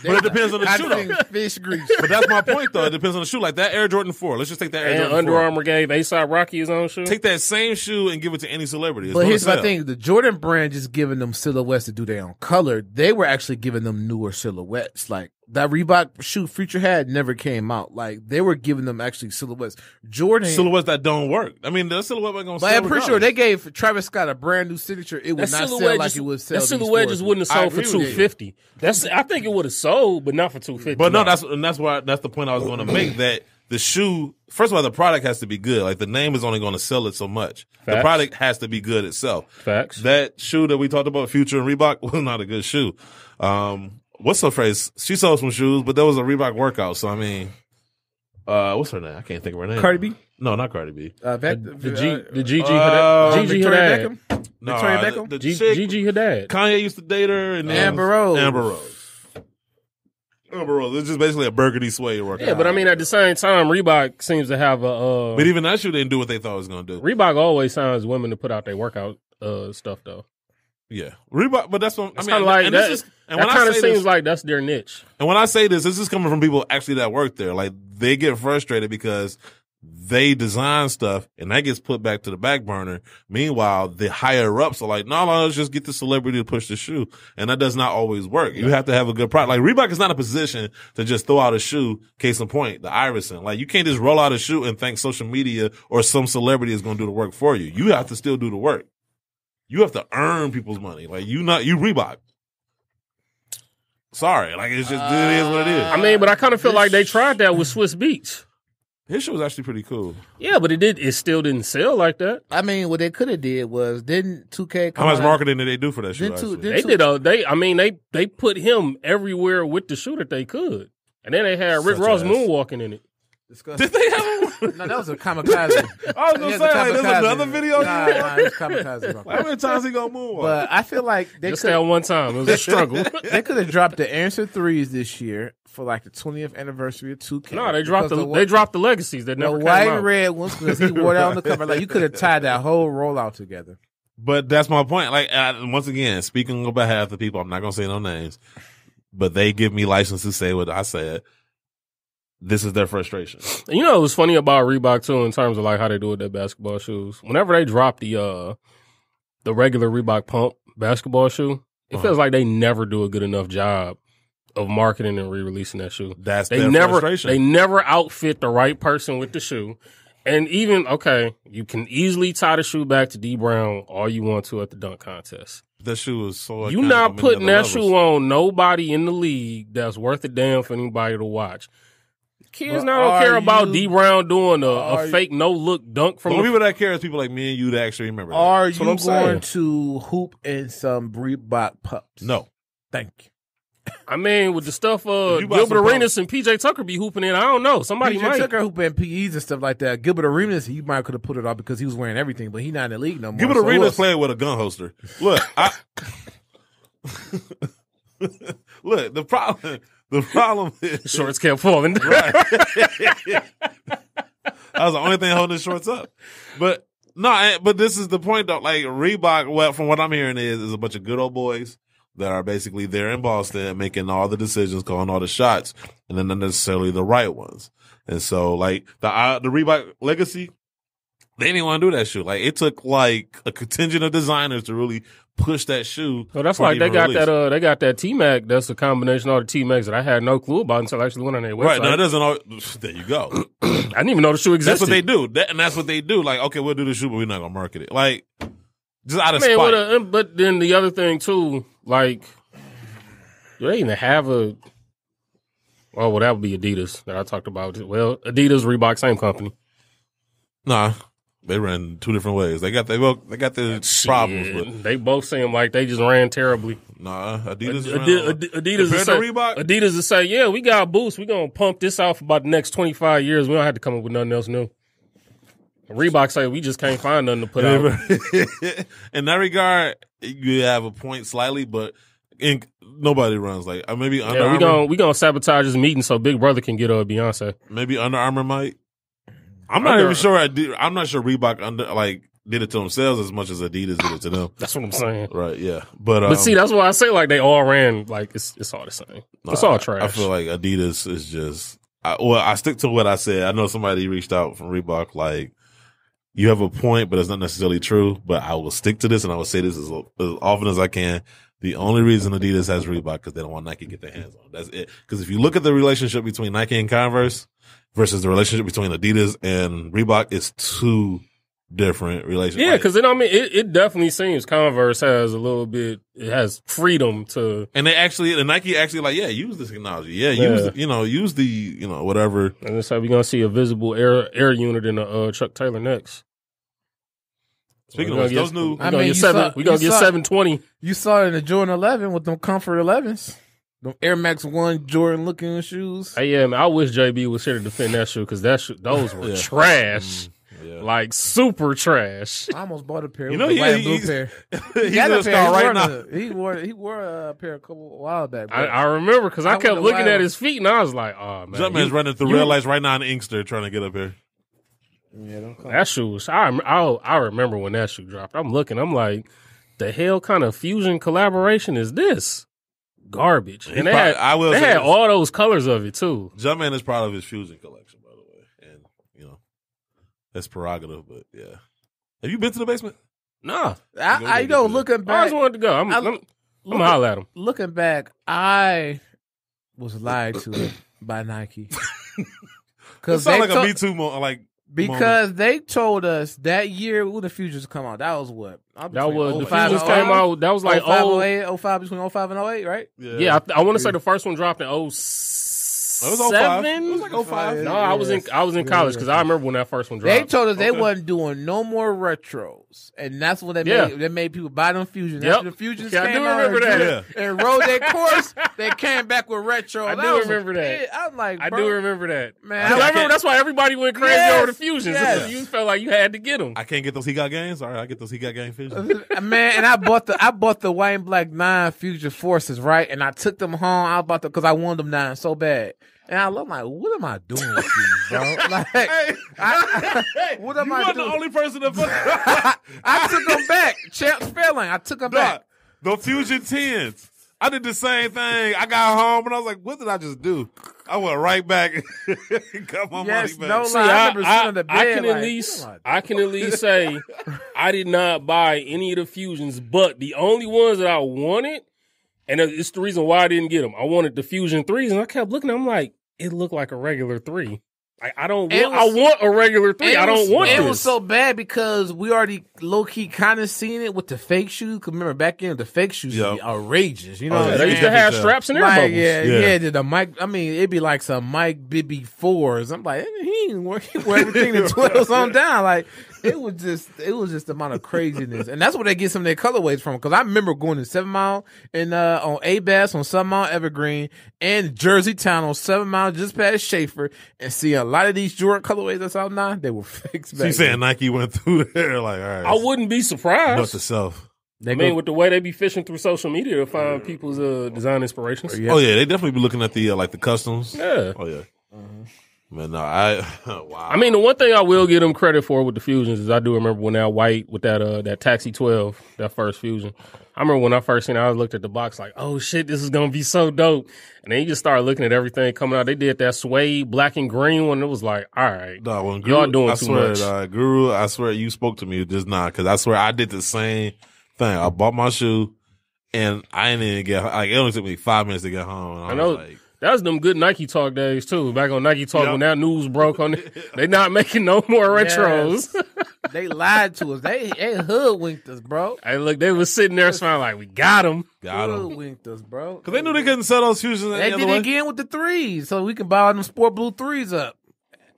But it depends on the shoe, though. Fish grease. But that's my point, though. It depends on the shoe. Like that Air Jordan 4. Let's just take that Air And Jordan Under 4. Armour gave A$AP Rocky his own shoe. Take that same shoe and give it to any celebrity. It's But gonna here's my sell. thing: the Jordan brand just giving them silhouettes to do their own color. They were actually giving them newer silhouettes. Like that Reebok shoe Future had never came out. Like they were giving them actually silhouettes. Jordan Silhouettes that don't work. I mean, the silhouette ain't gonna But sell. I'm pretty sure they gave Travis Scott a brand new signature. It would not sell like it would sell. That silhouette just wouldn't have sold for $250. I think it would have sold, but not for $250. But no, that's the point I was going to make. That the shoe, first of all, the product has to be good. Like the name is only going to sell it so much. The Facts. product has to be good itself. Facts. That shoe that we talked about, Future and Reebok, was not a good shoe. What's her phrase? She sold some shoes, but there was a Reebok workout. So I mean, what's her name? I can't think of her name. Cardi B. No, not Cardi B. The Gigi Victoria Hadad. Beckham. No, Victoria Beckham? the chick- Gigi Hadad. Kanye used to date her, and Amber Rose. Amber Rose. It's just basically a burgundy suede workout. Yeah, but I mean, at the same time, Reebok seems to have a. But even that shoe didn't do what they thought it was going to do. Reebok always signs women to put out their workout stuff, though. Yeah, Reebok, but that's what It's I mean. kind of like and that. this is, and That when I kind of say seems this, like that's their niche. and when I say this is coming from people actually that work there. Like they get frustrated because they design stuff and that gets put back to the back burner. Meanwhile, the higher ups are like, no, let's just get the celebrity to push the shoe, and that does not always work. You have to have a good product. Like Reebok is not in a position to just throw out a shoe. Case in point, the Iverson. Like you can't just roll out a shoe and think social media or some celebrity is going to do the work for you. You have to still do the work. You have to earn people's money. Like you Reebok. Sorry, like it's just it is what it is. I mean, but I kind of feel like they tried that with Swiss Beats. His shoe was actually pretty cool. Yeah, but it still didn't sell like that. I mean, what they could have did was didn't 2K come How much out- marketing did they do for that shoe? Didn't two- actually? didn't They put him everywhere with the shoe that they could. And then they had Rick Such Ross ass. moonwalking in it. Did they have? No, that was a kamikaze. I was gonna say like, there's another video. Nah, it's kamikaze. How many times he gonna move? But I feel like they Just could that one time. It was a struggle. they could have dropped the Answer 3s this year for like the 20th anniversary of 2K. No, they dropped Because they dropped the legacies that the never white came and out. red ones because he wore that on the cover. Like you could have tied that whole rollout together. But that's my point. Like once again, speaking on behalf of the people, I'm not gonna say no names, but they give me license to say what I said. This is their frustration. You know, it was funny about Reebok too in terms of like how they do with their basketball shoes. Whenever they drop the regular Reebok Pump basketball shoe, it feels like they never do a good enough job of marketing and re-releasing that shoe. That's They their never frustration. they never outfit the right person with the shoe. And even you can easily tie the shoe back to D Brown all you want to at the dunk contest. That shoe is so. You iconic not on many putting other that levels. shoe on nobody in the league that's worth a damn for anybody to watch. Kids But now don't are care about you- D Brown doing a are fake no look dunk from The the people that care is people like me and you that actually remember. That. Are That's what you I'm going saying. to hoop in some Reebok pups? No, Thank you. I mean, with the stuff If you buy Gilbert some Arenas and PJ Tucker be hooping in, I don't know. Somebody PJ might. Tucker hooping PEs and stuff like that. Gilbert Arenas, he might could have put it off because he was wearing everything, but he's not in the league no more. Gilbert So Arenas who else? playing with a gun holster. Look, look. The problem is Shorts kept falling down. right. That was the only thing holding his shorts up. But no, but this is the point though. Like Reebok, well, from what I'm hearing is a bunch of good old boys that are basically there in Boston making all the decisions, calling all the shots, and then not necessarily the right ones. And so like the Reebok legacy, they didn't even want to do that shoe. Like it took like a contingent of designers to really push that shoe. So that's before like it they even got released. that they got that T-Mac. That's a combination of all the T-Macs that I had no clue about until I actually went on their website. Right, now it doesn't always, there you go. I didn't even know the shoe existed. That's what they do. And that's what they do. Like, okay, we'll do the shoe, but we're not going to market it. Like, just out of Man, spite. but then the other thing too, like, do they even have a? Well, that would be Adidas that I talked about. Well, Adidas, Reebok, same company. Nah, they ran two different ways. They got their problems, but They both seem like they just ran terribly. nah, Adidas. Adidas is compared to say, Reebok? Adidas is say, yeah, we got a boost. We're going to pump this out for about the next 25 years. We don't have to come up with nothing else new. Reebok say we just can't find nothing to put out. In that regard, you have a point slightly, but nobody runs like maybe Under Yeah, Armour. we gonna sabotage this meeting so Big Brother can get Beyonce. Maybe Under Armour might. I'm not even sure. I'm not sure Reebok did it to themselves as much as Adidas did it to them. That's what I'm saying. Right, yeah. But see, that's why I say like they all ran like it's all the same. It's all trash. I feel like Adidas is just. I stick to what I said. I know somebody reached out from Reebok like, you have a point, but it's not necessarily true. But I will stick to this, and I will say this as often as I can. The only reason Adidas has Reebok because they don't want Nike to get their hands on it. That's it. Because if you look at the relationship between Nike and Converse versus the relationship between Adidas and Reebok, it's two different relationships. Yeah, because it definitely seems Converse has a little bit. It has freedom to, and Nike actually like, use this technology. Use the whatever. And that's how we're gonna see a visible air unit in a Chuck Taylor next. Speaking of which, those new, we're gonna get 720. You saw it in the Jordan 11 with them Comfort 11s, them Air Max 1 Jordan looking shoes. Hey, yeah, man, I wish JB was here to defend that shoe because those were trash. Yeah. Like super trash. I almost bought a pair. You know, white and blue pair. He's got a pair right now. He wore a pair a while back. I remember because I kept looking at his feet and I was like, oh man, Jumpman's running through red lights right now in Inkster trying to get up here. Yeah, that shoe was. I remember when that shoe dropped. I'm looking. I'm like, the hell kind of fusion collaboration is this? Garbage. And they had all those colors of it too. Jumpman is proud of his fusion collection, by the way, and that's prerogative. But yeah, have you been to the basement? Nah, I looking back, I always wanted to go. I'm gonna holler at him. Looking back, I was lied to by Nike. It sounds like a Me Too moment. Because they told us that year when the Fusions come out, that was what? That was the Fusions came out. That was like 05 between 05 and 08, right? Yeah, I want to say the first one dropped in 07. It was 05. It was like 05. No, I was in college because I remember when that first one dropped. They told us they wasn't doing no more retros, and that's when they made people buy them Fusions. Yep. After the Fusions I came do out remember that. and rode their course, they came back with retro. I do remember that. I'm like, I do remember that. Man, I remember that's why everybody went crazy over the Fusions. Yes. You felt like you had to get them. I can't get those He Got Games. All right, I get those He Got Game Fusions. Man, and I bought the white and black 9 Fusion Forces, right? And I took them home. I bought them because I wanted them 9 so bad. And I look like, what am I doing with these, bro? Like, what am I doing? You weren't the only person that I took them back. Champs failing. I took them back. The Fusion 10s. I did the same thing. I got home and I was like, what did I just do? I went right back and got my money back. No lie. I can at least say I did not buy any of the Fusions, but the only ones that I wanted, and it's the reason why I didn't get them. I wanted the Fusion 3s, and I kept looking at them like, it looked like a regular 3. I want a regular 3. I don't want this. It was so bad because we already low-key kind of seen it with the fake shoes. Cause remember, back then, the fake shoes would be outrageous. You know what I'm they saying? used to have straps and air bubbles. The Mike, I mean, it'd be like some Mike Bibby 4s. I'm like, he didn't wear everything the 12s on down. Like, it was just the amount of craziness. And that's where they get some of their colorways from. Cause I remember going to 7 Mile and, on A-Bass on 7 Mile Evergreen and Jersey Town on 7 Mile just past Schaefer and see a lot of these Jordan colorways that's out now, they were fixed back. So you saying Nike went through there like, all right. I wouldn't be surprised. Note to self. With the way they be fishing through social media to find people's design inspirations. Oh yeah, they definitely be looking at the the customs. Yeah. Oh yeah. Man, no, wow. I mean, the one thing I will give them credit for with the Fusions is I do remember when that white with that Taxi 12, that first Fusion. I remember when I first seen it, I looked at the box like, oh shit, this is gonna be so dope. And then you just started looking at everything coming out. They did that suede black and green one. It was like, all right, when y'all doing too much. Guru, I swear you spoke to me just now because I swear I did the same thing. I bought my shoe and I didn't even get it only took me 5 minutes to get home. And I know. Was like, that was them good Nike Talk days too. Back on Nike Talk when that news broke on it, they not making no more retros. Yes. They lied to us. They hoodwinked us, bro. Hey, look, they was sitting there smiling like, we got them. Hoodwinked us, bro. Because they knew they couldn't sell those Fusions. They did it again with the 3s, so we can buy all them Sport Blue 3s up.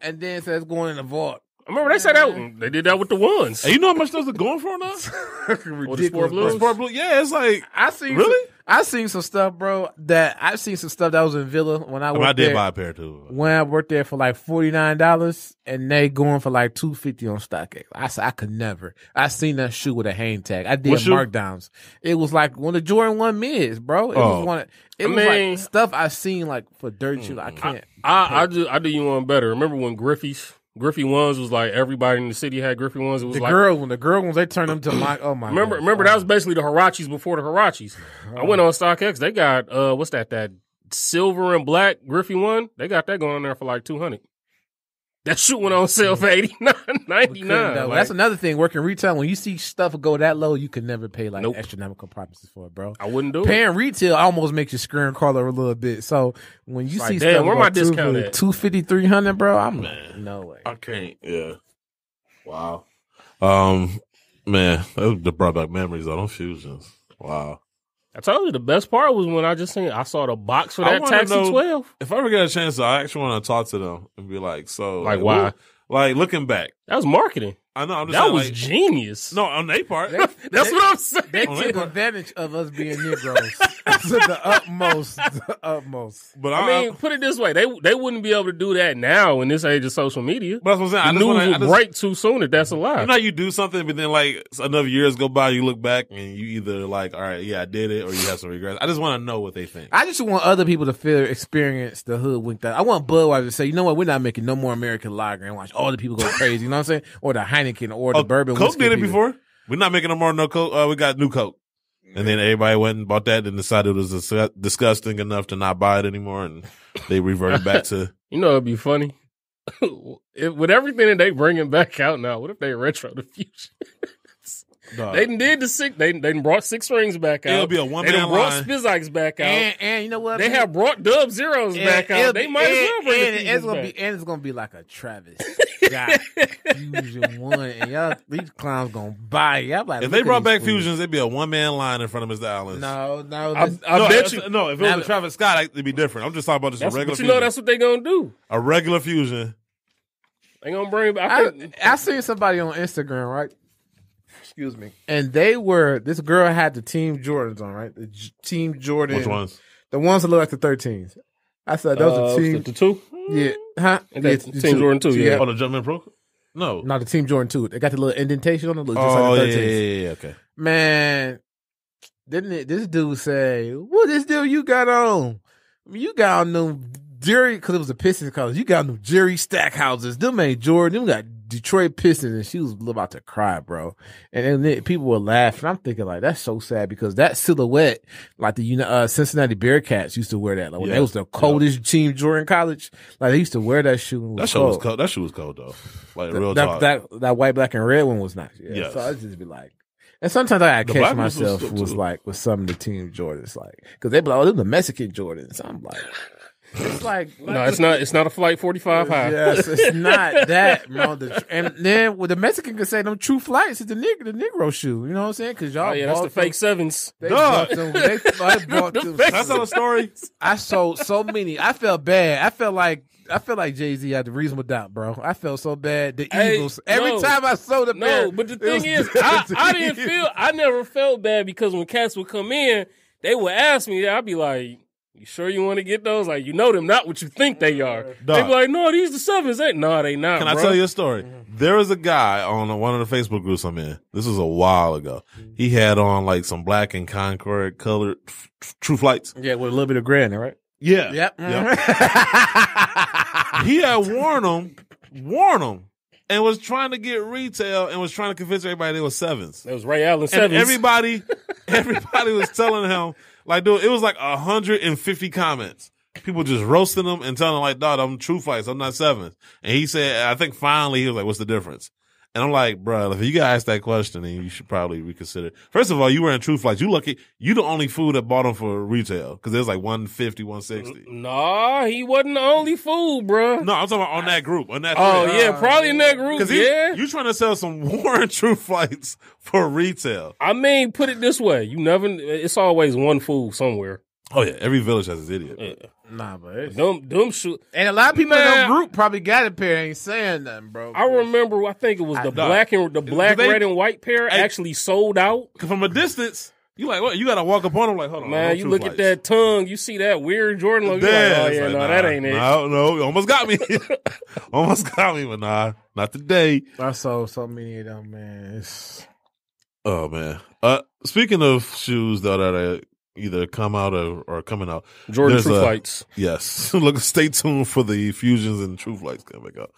And then it says going in the vault. I remember they said that they did that with the ones. Hey, you know how much those are going for now? The Sport Blue? Sport Blue, yeah, it's like I seen some stuff, bro. That was in Villa when I worked I did there. buy a pair too. When I worked there for like $49, and they going for like $250 on StockX. I said I could never. I seen that shoe with a hang tag. I did markdowns. It was like one of the Jordan 1 mids, bro. It was one. It was like stuff I seen like for dirt shoe. I can't. I do you one better. Remember when Griffey's Griffey ones was like everybody in the city had Griffey ones. It was The like girl ones, they turned them to my. Oh my! remember that was basically the Hirachis before the Hirachis. I went on StockX. They got what's that silver and black Griffey one? They got that going on there for like $200. That shoe went on sale for $89.99. That's another thing. Working retail, when you see stuff go that low, you can never pay like Nope. astronomical prices for it, bro. I wouldn't do it. Paying retail almost makes you scream crawler a little bit. So when you see damn, stuff where go my discount at? $250, $300, bro, I'm like, no way. I can't. Yeah. Wow. Man, that brought back memories on those fusions. Wow. I told you the best part was when I saw the box for that wanna Taxi know 12. If I ever get a chance, I actually want to talk to them and be like, so, Like, why? Like, looking back, That was marketing. I know. I'm just That saying, was like, genius. no, on their part. That's what I'm saying. They took advantage of us being Negroes to the utmost. But I mean, put it this way: they wouldn't be able to do that now in this age of social media. but that's what I'm saying. The news would break too soon if that's a lie. You know how you do something, but then like enough years go by, you look back and you either like, all right, yeah, I did it, or you have some regrets. I just want to know what they think. I just want other people to experience the hoodwink. I want Budweiser to say, you know what, we're not making no more American lager and watch all the people go crazy. You know what I'm saying? Or the Heineken or the bourbon. Coke whiskey did it people. before. We're not making no more no Coke. We got new Coke. And then everybody went and bought that and decided it was disgusting enough to not buy it anymore. And they reverted back to. You know, it'd be funny. With everything that they bringing back out now, what if they retro the future? They done did the six. They done brought 6 rings back out. It'll be a one-man They done brought line. Spizikes back out. And you know what? They have brought Dub Zeros back out. They might as well bring the it's Fusions back. it's gonna be like a Travis Scott Fusion 1, and y'all these clowns gonna buy it. Y'all like, If look they at brought these back fools. Fusions, it'd be a one-man line in front of Mr. Allen's. No, I bet you. No, if it was a Travis Scott, it'd be different. I'm just talking about just a regular But you Fusion. know that's what they gonna do. A regular Fusion. They gonna bring back. I seen somebody on Instagram, right? Excuse me. And this girl had the Team Jordans on, right? The Team Jordan. Which ones? The ones that look like the 13s. I said, those are Team. The 2? Yeah. Huh? And that's Team Jordan 2, yeah. Oh, the Jumpman Pro? No. No, the Team Jordan 2. They got the little indentation on them. Look just Oh, like the 13s. yeah, okay. Man, this dude say, what this deal you got on? I mean, you got on them Jerry, because it was a Pistons colors. You got on them Jerry Stackhouses. Them ain't Jordan. Them got Detroit Pistons, and she was about to cry, bro. And then people were laughing. I'm thinking like, that's so sad because that silhouette, like the Cincinnati Bearcats used to wear that. Like when they was the coldest team Jordan college, like they used to wear that shoe. That shoe was cold. That shoe was cold though. Like real talk. That white, black, and red one was nice. Yeah. Yes. So I just be like, and sometimes I The catch black ones myself was was like with some of the team Jordans, like because they be like, oh, them the Mexican Jordans. I'm like. It's like No, it's not. It's not a Flight 45 high. Yes, it's not that, bro. And then with the Mexican could say them True Flights is the Negro shoe. You know what I'm saying? Because y'all, Oh yeah, that's the fake 7s. They bought them. They bought them. That's not a story. I sold so many. I felt bad. I felt like Jay-Z had the reasonable doubt, bro. I felt so bad. The Eagles. Every time I sold a pair. No, but the thing is, I never felt bad because when cats would come in, they would ask me. I'd be like, you sure you want to get those? Like, you know them not what you think they are. They be like, no, these the 7s. No, they not. Can bro. I tell you a story? There was a guy on one of the Facebook groups I'm in. This was a while ago. He had on like some black and Concord colored True Flights. Yeah, with a little bit of gray in it, right? Yeah. Yep. He had worn them, and was trying to get retail and was trying to convince everybody they were 7s. That was Ray Allen 7s. And everybody was telling him, like, dude, it was like 150 comments. People just roasting him and telling him, like, dog, I'm True Flights. I'm not 7s. And he said, I think finally he was like, what's the difference? And I'm like, bro, if you got asked that question, then you should probably reconsider. First of all, you wearing True Flights. You lucky. You the only fool that bought them for retail because there's like 150, 160. Nah, he wasn't the only fool, bro. No, I'm talking about on that group. On that Oh, thread. yeah, probably in that group, Because yeah. you trying to sell some worn True Flights for retail. I mean, put it this way. It's always one fool somewhere. Oh, yeah. Every village has its idiot. Yeah. Nah, but it's... Them shoot. And a lot of people in Man. that group probably got a pair, ain't saying nothing, bro. I remember, I think it was the black, red and white pair actually sold out. From a distance, you like, what? You got to walk up on them like, hold on. Man, you look at that tongue, you see that weird Jordan logo. You're like, oh, yeah, no, that ain't it. No, you almost got me. Almost got me, but nah, not today. I sold so many of them, man. Oh, man. Speaking of shoes, though, that either come out or coming out. Jordan True Flights. Yes. Look, stay tuned for the Fusions and True Flights coming out.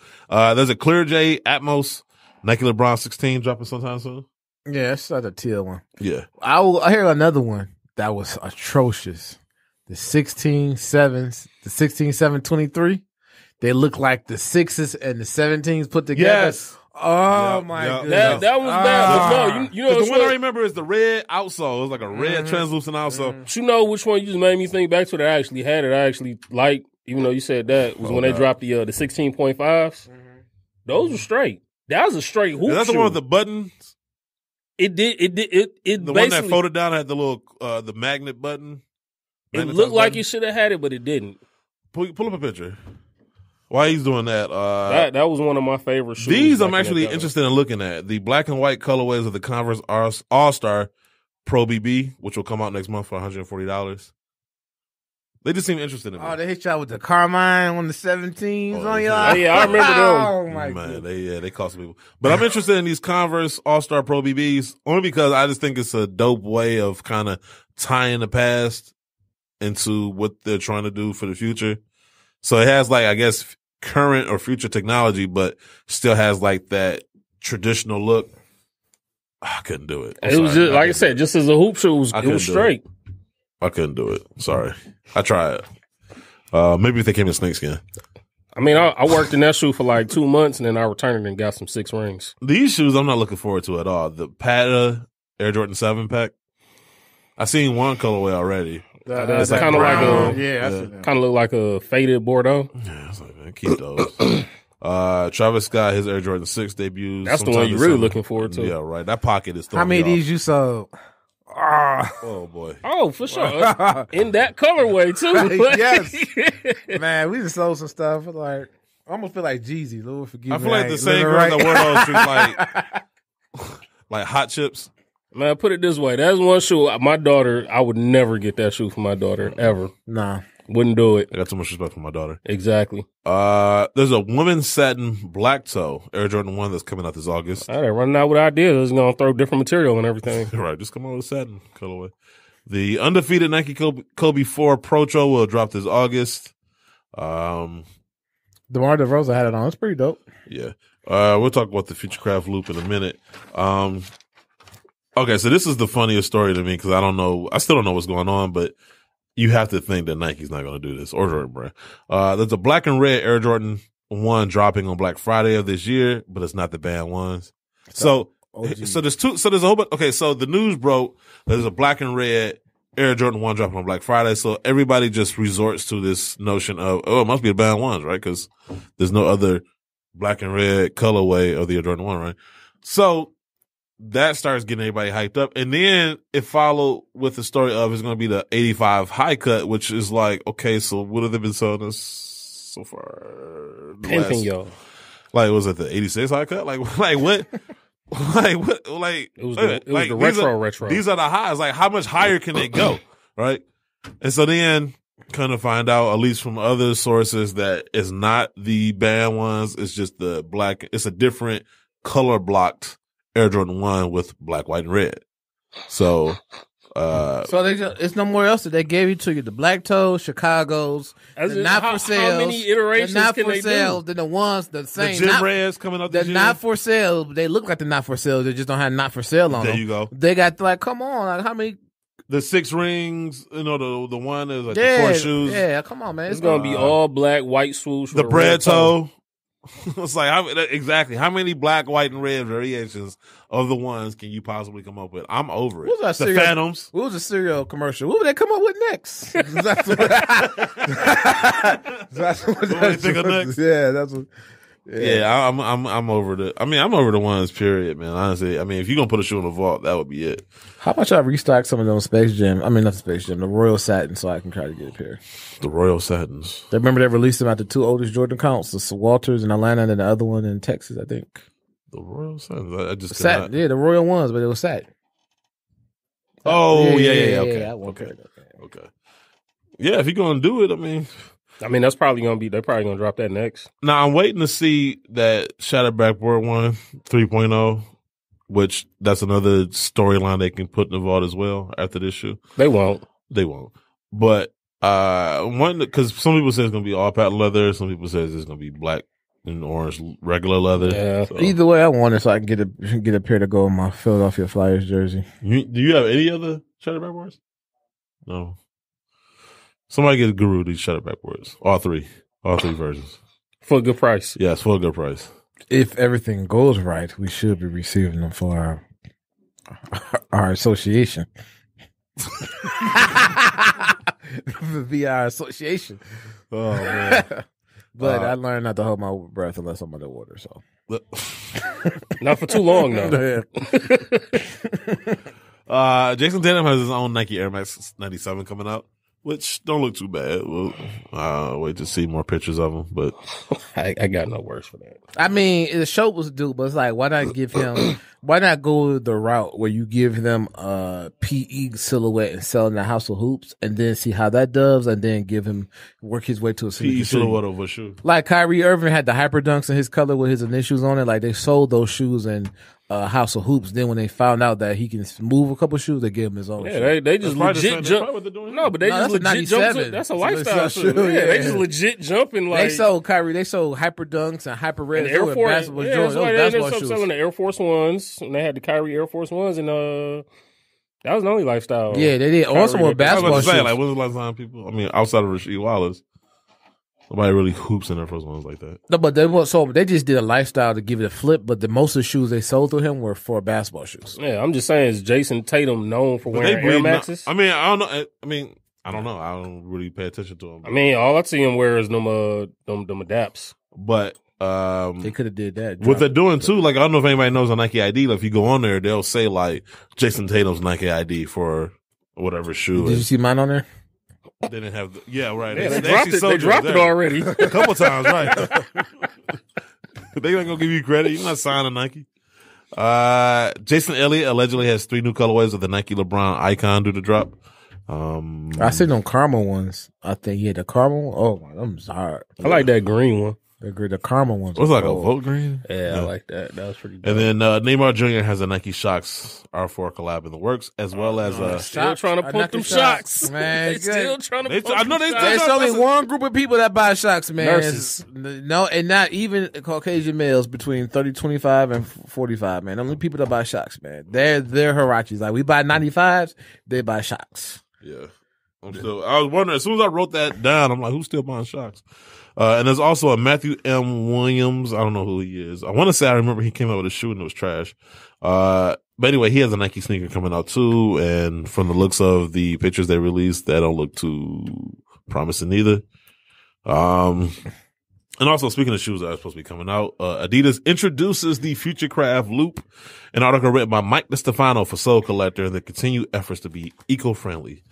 There's a Clear J Atmos Nike LeBron 16 dropping sometime soon. Yeah, that's like a teal one. Yeah. I hear another one that was atrocious. The 16-7-23. They look like the 6s and the 17s put together. Yes. Oh my goodness. That was bad. But no, you know the one I remember is the red outsole. It was like a red translucent outsole. But you know which one you just made me think back to that I actually had it. I actually liked, even though you said that, was when they dropped the 16.5s. Those were straight. That was a straight hoop. Is that the shoe. one with the buttons? It The one that folded down had the little the magnet button. It looked like it should have had it, but it didn't. Pull up a picture. While he's doing that, that was one of my favorite shoes. These I'm actually interested in looking at. The black and white colorways of the Converse All-Star Pro BB, which will come out next month for $140. They just seem interested in me. Oh, they hit y'all with the Carmine on the 17s on y'all. Oh, yeah, I remember them. Oh my man, they cost people. But I'm interested in these Converse All-Star Pro BBs only because I just think it's a dope way of kind of tying the past into what they're trying to do for the future. So it has like, I guess, current or future technology, but still has like that traditional look. I couldn't do it. It was just, like I said, just as a hoop shoe, it was straight. I couldn't do it. Sorry. I tried. Maybe if they came in snakeskin. I mean, I worked in that shoe for like 2 months, and then I returned it and got some 6 rings. These shoes I'm not looking forward to at all. The Pata Air Jordan 7 pack. I seen one colorway already. It's kind of like kind of look like a faded Bordeaux. Yeah, it's like, man, keep those. Travis Scott, his Air Jordan 6 debuts. That's the one you're really looking forward to. Yeah, right. That pocket is. How many of these you sold? Oh boy. Oh, for sure. In that colorway too. Yes. Man, we just sold some stuff. Like, I almost feel like Jeezy. Lord forgive me. I feel like the same girls that wear those shoes like hot chips. Man, put it this way. That's one shoe. My daughter, I would never get that shoe for my daughter, ever. Nah. Wouldn't do it. I got too much respect for my daughter. Exactly. There's a women's satin black toe Air Jordan 1 that's coming out this August. All right, running out with ideas. It's going to throw different material and everything. Right, just come on with satin colorway. The undefeated Nike Kobe 4 Procho will drop this August. DeMar DeRozan had it on. It's pretty dope. Yeah. We'll talk about the Futurecraft Loop in a minute. Okay, so this is the funniest story to me because I still don't know what's going on, but you have to think that Nike's not going to do this or Jordan Brand. There's a black and red Air Jordan 1 dropping on Black Friday of this year, but it's not the banned ones. So there's a whole bunch. Okay, so the news broke that there's a black and red Air Jordan 1 dropping on Black Friday. So everybody just resorts to this notion of, it must be the banned ones, right? Because there's no other black and red colorway of the Air Jordan 1, right? So that starts getting everybody hyped up. And then it followed with the story of it's going to be the 85 high cut, which is like, okay, so what have they been selling us so far? Pimping y'all. Like, was it the 86 high cut? Like what? Like, it was the retro. These are the highs. Like, how much higher can it go? Right? And so then kind of find out, at least from other sources, that it's not the banned ones. It's just the black. It's a different color blocked Air Jordan 1 with black, white, and red. So it's no more else that they gave you to you. The black toes, Chicago's, not for sale. How many iterations not can for they sale. do? Then the ones the same. The gym reds coming up. They're not for sale. They look like they're not for sale. They just don't have not for sale on them. There you go. They got like, come on, like how many? The 6 rings, the one is like the 4 shoes. Yeah, come on, man. It's gonna be all black, white swoosh. The bread toe. It's like, exactly. How many black, white, and red variations of the ones can you possibly come up with? I'm over it. The Phantoms. What was a cereal commercial? What would they come up with next? That's what they think of next. Yeah, that's what. Yeah, I'm over I'm over the ones, period, man. Honestly, I mean, if you're going to put a shoe in the vault, that would be it. How about y'all restock some of those Space Jam? I mean, not the Space Jam, the Royal Satin, so I can try to get a pair. The Royal Satins. Remember they released them at the 2 oldest Jordan counts, the Walters in Atlanta and then the other one in Texas, I think. The Royal Satins? I just Satin, yeah, the Royal ones, but it was satin. Oh, yeah. Okay. Okay. Yeah, if you're going to do it, I mean, that's probably going to be, they're probably going to drop that next. Now, I'm waiting to see that Shattered Backboard 1 3.0, which that's another storyline they can put in the vault as well after this shoe. They won't. They won't. But because some people say it's going to be all patent leather. Some people say it's going to be black and orange regular leather. Yeah. So. Either way, I want it so I can get a pair to go in my Philadelphia Flyers jersey. Do you have any other shutter backboards? No. Somebody get a Guru these shutter backboards. All three versions. For a good price. Yes, for a good price. If everything goes right, we should be receiving them for our association. Via our association. Oh man. But I learned not to hold my breath unless I'm underwater. So Not for too long, though. Jason Tatum has his own Nike Air Max 97 coming out, which don't look too bad. We'll wait to see more pictures of them, but I got no words for that. I mean, the show was due, but it's like, why not go the route where you give them a PE silhouette and sell in the House of Hoops, and then see how that does, and then work his way to a PE silhouette over a shoe. Like Kyrie Irving had the Hyper Dunks in his color with his initials on it. Like they sold those shoes in House of Hoops. Then when they found out that he can move a couple shoes, they gave him his own. Yeah, shoe. they just legit jump. No, but they just legit jump. That's a lifestyle shoe. Yeah, they just legit jumping. Like they sold Hyper Dunks and Hyper Red Air Force. basketball Yeah, that's why they ended up shoes. selling the Air Force Ones, and they had the Kyrie Air Force Ones, and that was the only lifestyle. Yeah, they did. Also with basketball shoes. Like, when was the last time people? I mean, outside of Rasheed Wallace, nobody really hoops in their first ones like that. No, but they just did a lifestyle to give it a flip. But most of the shoes they sold to him were for basketball shoes. Yeah, I'm just saying, is Jason Tatum known for wearing Air Maxes? I mean, I don't know. I don't know. I don't really pay attention to him. I mean, all I see him wear is them adapts. But they could have did that. What they're doing too, like I don't know if anybody knows a Nike ID. Like, if you go on there, they'll say like Jason Tatum's Nike ID for whatever shoe. Did you see mine on there? They didn't have. Right. Yeah, they dropped it already a couple times, right? They ain't gonna give you credit. You're not signing Nike. Jason Elliott allegedly has 3 new colorways of the Nike LeBron icon due to drop. I seen them caramel ones. I think the caramel. Oh my, them hard. I like that green one. The caramel ones. What's like a Volt green? Yeah, I like that. That was pretty And dope. then Neymar Jr. has a Nike Shox R4 collab in the works, as well as still trying to pump them Shox. Man, they still trying to pump I know them they- Shox. There's only one group of people that buy Shox, man. Nurses. No, and not even Caucasian males between 30, 25 and 45, man. Only people that buy Shox, man. They're Hirachis. Like, we buy 95s, they buy Shox. Yeah. I was wondering, as soon as I wrote that down, I'm like, who's still buying Shox? And there's also a Matthew M. Williams. I don't know who he is. I want to say I remember he came out with a shoe and it was trash. But anyway, he has a Nike sneaker coming out too. And from the looks of the pictures they released, that don't look too promising either. And also, speaking of shoes that are supposed to be coming out, Adidas introduces the Futurecraft Loop, an article written by Mike DeStefano for Soul Collector, and the continued efforts to be eco-friendly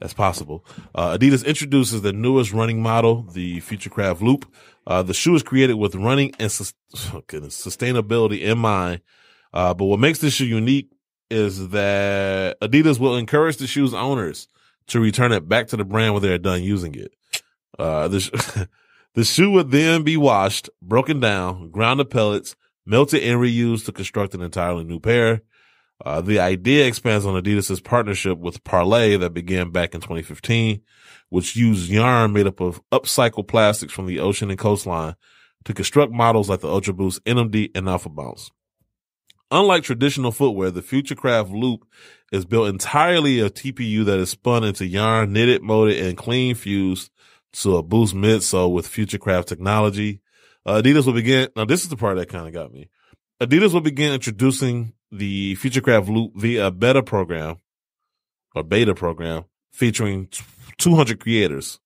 as possible. Adidas introduces the newest running model, the Futurecraft Loop. The shoe is created with running and sustainability in mind. But what makes this shoe unique is that Adidas will encourage the shoe's owners to return it back to the brand when they're done using it. The shoe would then be washed, broken down, ground to pellets, melted and reused to construct an entirely new pair. The idea expands on Adidas' partnership with Parlay that began back in 2015, which used yarn made up of upcycled plastics from the ocean and coastline to construct models like the Ultra Boost, NMD, and Alpha Bounce. Unlike traditional footwear, the Futurecraft Loop is built entirely of TPU that is spun into yarn, knitted, molded, and clean fused to a Boost midsole with Futurecraft technology. Adidas will begin, now this is the part that kind of got me. Adidas will begin introducing the Futurecraft Loop via a beta program featuring 200 creators,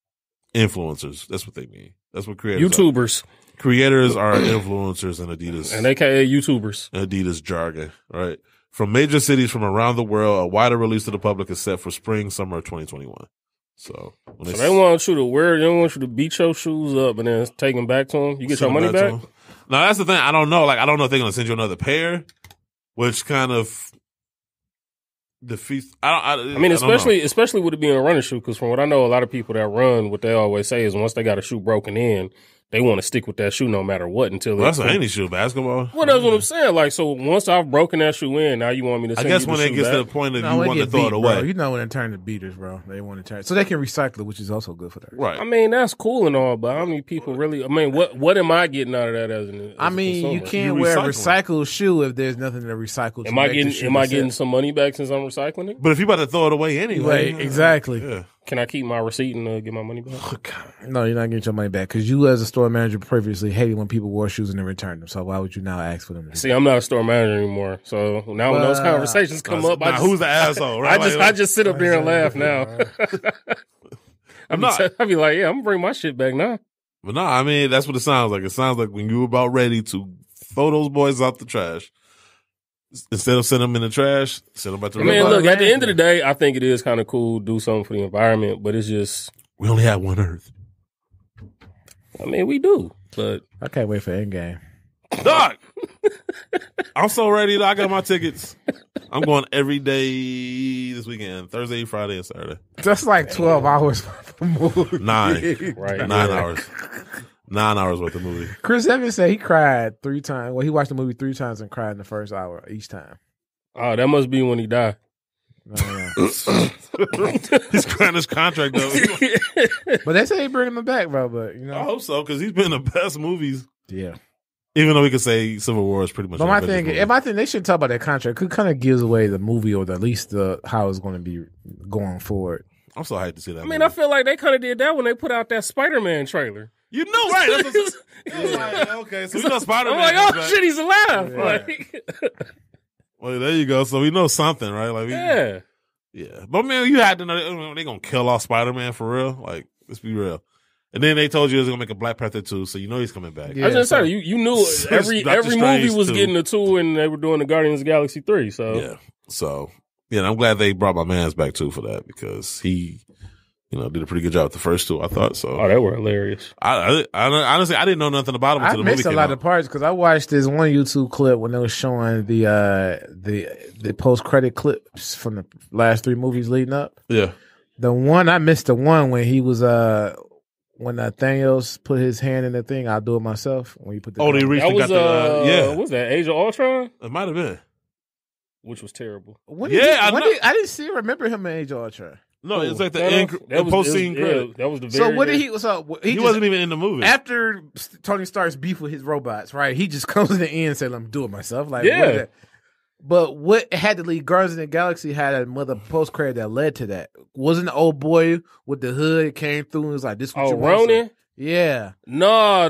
influencers. That's what they mean. That's what creators YouTubers. Creators are influencers in Adidas. And AKA YouTubers. Adidas jargon, right? From major cities from around the world, a wider release to the public is set for spring, summer of 2021. So they want you to wear, they want you to beat your shoes up and then take them back to them. You get your money back? Now, that's the thing. I don't know. Like, I don't know if they're going to send you another pair, which kind of defeats. I mean, especially with it being a running shoe, because from what I know, a lot of people that run, what they always say is once they got a shoe broken in, they want to stick with that shoe no matter what until Well, that's any shoe, basketball. Well, that's what I'm saying. Like, so once I've broken that shoe in, now you want me to send I guess you when the it shoe gets back? to the point of No, you they want to get throw beat, it away. bro. You know when they turn to beaters, bro. They want to turn so they can recycle it, which is also good for that. Right. I mean, that's cool and all, but how many people really? I mean, what am I getting out of that as an? I mean, you can't wear a recycled shoe if there's nothing to recycle. Am I getting some money back since I'm recycling it? But if you about to throw it away anyway, Right, exactly. Yeah. Can I keep my receipt and get my money back? Oh, God. No, you're not getting your money back because you, as a store manager, previously hated when people wore shoes and then returned them. So why would you now ask for them? See, I'm not a store manager anymore, so now when those conversations come up, who's the asshole? Right? I just sit up there and laugh now. I'd be like, yeah, I'm gonna bring my shit back now. But no, I mean that's what it sounds like. It sounds like when you were about ready to throw those boys out the trash, instead of sending them in the trash, send them back to the river. Look, at the end of the day, I think it is kind of cool to do something for the environment, but it's just we only have one Earth. I mean, we do, but I can't wait for Endgame. Dog, I'm so ready. I got my tickets. I'm going every day this weekend, Thursday, Friday, and Saturday. That's like 12 hours worth of movie. 9 right, 9 hours. 9 hours worth of movie. Chris Evans said he cried 3 times. Well, he watched the movie 3 times and cried in the first hour each time. oh, that must be when he died. He's crying his contract though. But they say they bring him back, bro. But you know, I hope so because he's been in the best movies. yeah. Even though we could say Civil War is pretty much. But my thing, they should talk about that contract. It kind of gives away the movie or at least how it's going to be going forward. I'm so hyped to see that. I mean, I feel like they kind of did that when they put out that Spider-Man trailer. You know, right? That's like, okay, so we know Spider-Man. I'm like, oh shit, he's alive. Yeah. Like, well, there you go. So we know something, right? Like, yeah. Yeah. But man, you had to know they're gonna kill off Spider-Man for real. Like, let's be real. And then they told you it was gonna make a Black Panther 2, so you know he's coming back. Yeah. I was just saying, you knew every Doctor movie Strange was 2. getting a 2 and they were doing the Guardians of the Galaxy 3. So Yeah. So yeah, I'm glad they brought my man's back too for that because he, did a pretty good job with the first 2. I thought so. Oh, they were hilarious. I honestly I didn't know nothing about him I until the movie missed a came lot out. of parts because I watched this one YouTube clip when they were showing the post credit clips from the last 3 movies leading up. Yeah. I missed the one when he was when Thanos put his hand in the thing. I'll do it myself. When you put the They reached That and was got yeah. what was that Age of Ultron? It might have been. Which was terrible. When Yeah, I I know. I didn't remember him in Age of Ultron. No, it's like the That was- post scene credit. Yeah, that was the So very what did end. he? So he He just, wasn't even in the movie. after Tony Stark's beef with his robots, right? He just comes in the end and said, "I'm doing myself." Like, Yeah. what is that? But what had to lead Guardians of the Galaxy had another post credit that led to that. Wasn't the old boy with the hood came through and was like, "This is what Oh, you want?" Ronan? Yeah, No,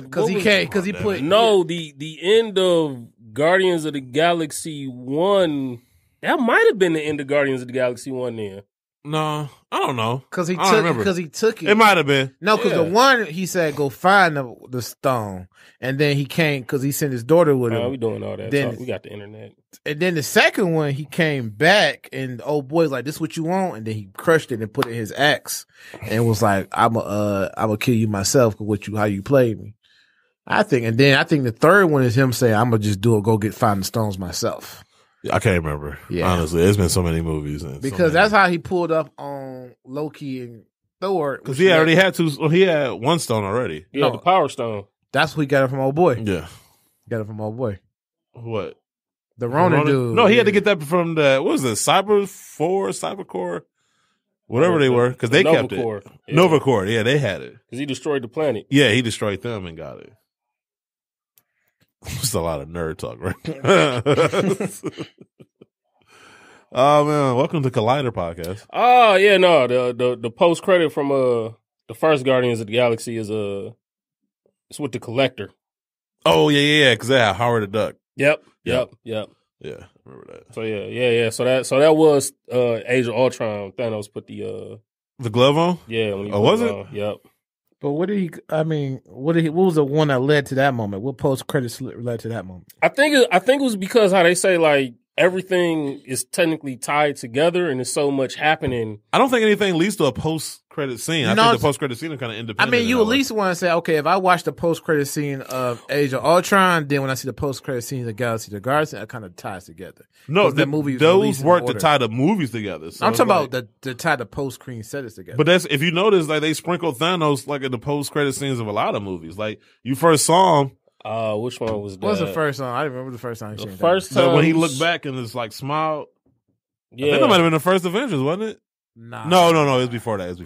because he can't. Because he put the end of Guardians of the Galaxy 1. That might have been the end of Guardians of the Galaxy 1 then. No, I don't know. because he I don't remember. took it. It might have been. No, because the Yeah. one he said go find the stone, and then he came because he sent his daughter with him. We doing all that Then- talk. We got the internet. And then the second one, he came back, and the old boy's like, "This what you want?" And then he crushed it and put it in his axe, and was like, "I'm gonna kill you myself for how you played me." I think the third one is him saying, "I'm gonna just find the stones myself." I can't remember. Yeah. Honestly, it's been so many movies. And Because that's how he pulled up on Loki and Thor. because he already had 2. Well, he had 1 stone already. Yeah, No. the Power Stone. That's what he got it from old boy. Yeah. Got it from old boy. What? The Ronin dude. No, he had to get that from what was it? Cybercore, whatever they were, because they kept it. Novacore. Yeah. Novacore, yeah, they had it. Because he destroyed the planet. Yeah, he destroyed them and got it. Just a lot of nerd talk, right? Oh man, welcome to Collider Podcast. Oh yeah, no, the post credit from the first Guardians of the Galaxy is it's with the Collector. Oh yeah, because they had Howard the Duck. Yep. Yeah, I remember that. So yeah. So that was Age of Ultron. Thanos put the glove on. yeah. When he Oh, put was it? on. Yep. But what was the one that led to that moment? What post credits led to that moment? I think it was because how they say like everything is technically tied together and there's so much happening. I don't think anything leads to a post-credit scene. I think the post-credit scene is kind of independent. I mean, you at least want to say, okay, if I watch the post-credit scene of Age of Ultron, then when I see the post-credit scene of Galaxy of the Guardians, it kind of ties together. No, those work to tie the movies together. So I'm talking about the tie the post-screen settings together. But that's, if you notice, like they sprinkle Thanos like in the post-credit scenes of a lot of movies. Like you first saw him. Which one was that? What was the first time? I remember the first time. The first time when he looked back and just like smiled. Yeah, I think that might have been the first Avengers, wasn't it? Nah. No. It was before that.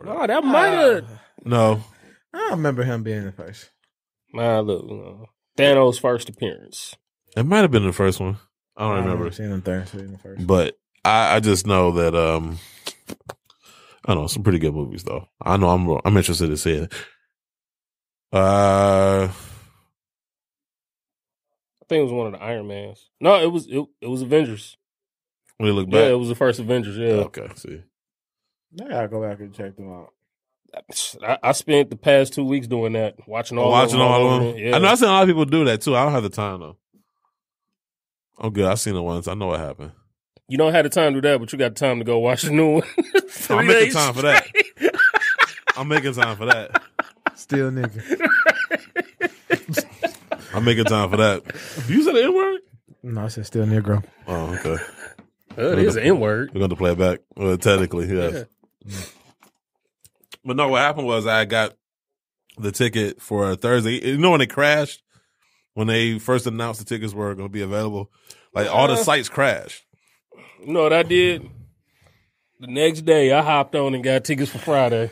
Oh, that might have. No. I don't remember him being the first. Nah, look, Thanos' first appearance. It might have been the first one. I don't remember. Seeing him there, seeing the first. But I just know that I don't know, some pretty good movies though. I know I'm interested to see it. I think it was one of the Iron Mans. No, it was Avengers. When you look back, Yeah, it was the first Avengers. Yeah. Okay, see. I gotta go back and check them out. I spent the past 2 weeks doing that, watching all of them. Yeah. I know I've seen a lot of people do that too. I don't have the time though. I'm good. I've seen it once. I know what happened. You don't have the time to do that, but you got time to go watch the new one. I'm making time for that. I'm making time for that. Still nigga. I'm making time for that. You said the N-word? No, I said still Negro. Oh, okay. It is an N-word. We're going to play it back. Well, technically, yes. Yeah. But no, what happened was I got the ticket for Thursday. You know when it crashed? When they first announced the tickets were going to be available? Like all the sites crashed. You know what I did? The next day, I hopped on and got tickets for Friday.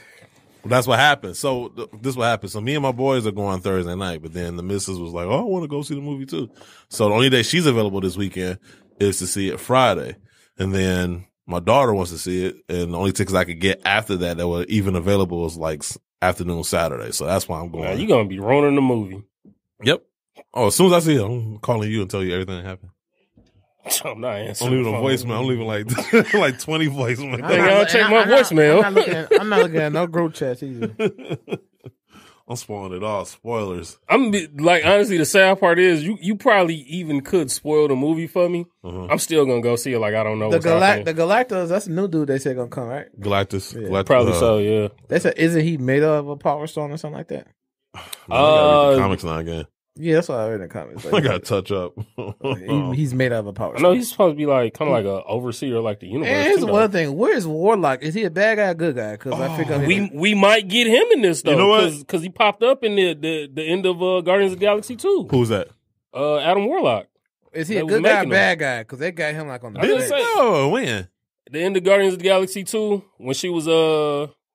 That's what happened. So this what happened. So me and my boys are going Thursday night, but then the missus was like, "Oh, I want to go see the movie too." So the only day she's available this weekend is to see it Friday, and then my daughter wants to see it, and the only tickets I could get after that were even available was like afternoon Saturday. So that's why I'm going. Now, you're gonna be ruining the movie. Yep. Oh, as soon as I see it, I'm calling you and tell you everything that happened. I'm not answering. I'm leaving a voicemail. I'm leaving like 20 voicemails. I gotta check my voicemail. I'm not looking at no group chats either. I'm spoiling it all. Spoilers. I'm like, honestly, the sad part is you probably even could spoil the movie for me. I'm still gonna go see it. Like I don't know. The Galactus, that's a new dude they said gonna come, right? Galactus. Yeah. Galactus Probably so. Yeah. They said, isn't he made of a power stone or something like that? Man, I gotta read the comics now again. Yeah, that's what I read in the comments. Like, I gotta touch up. He's made of a power stone. No, he's supposed to be like kind of like a overseer, like the universe. And here's one thing: where's Warlock? Is he a bad guy, or a good guy? Because I figure we might get him in this though. You know what? Because he popped up in the end of Guardians of the Galaxy 2. Who's that? Adam Warlock. Is he a good guy, or bad guy? Because they got him like on the. Did say no, when the end of Guardians of the Galaxy 2, when she was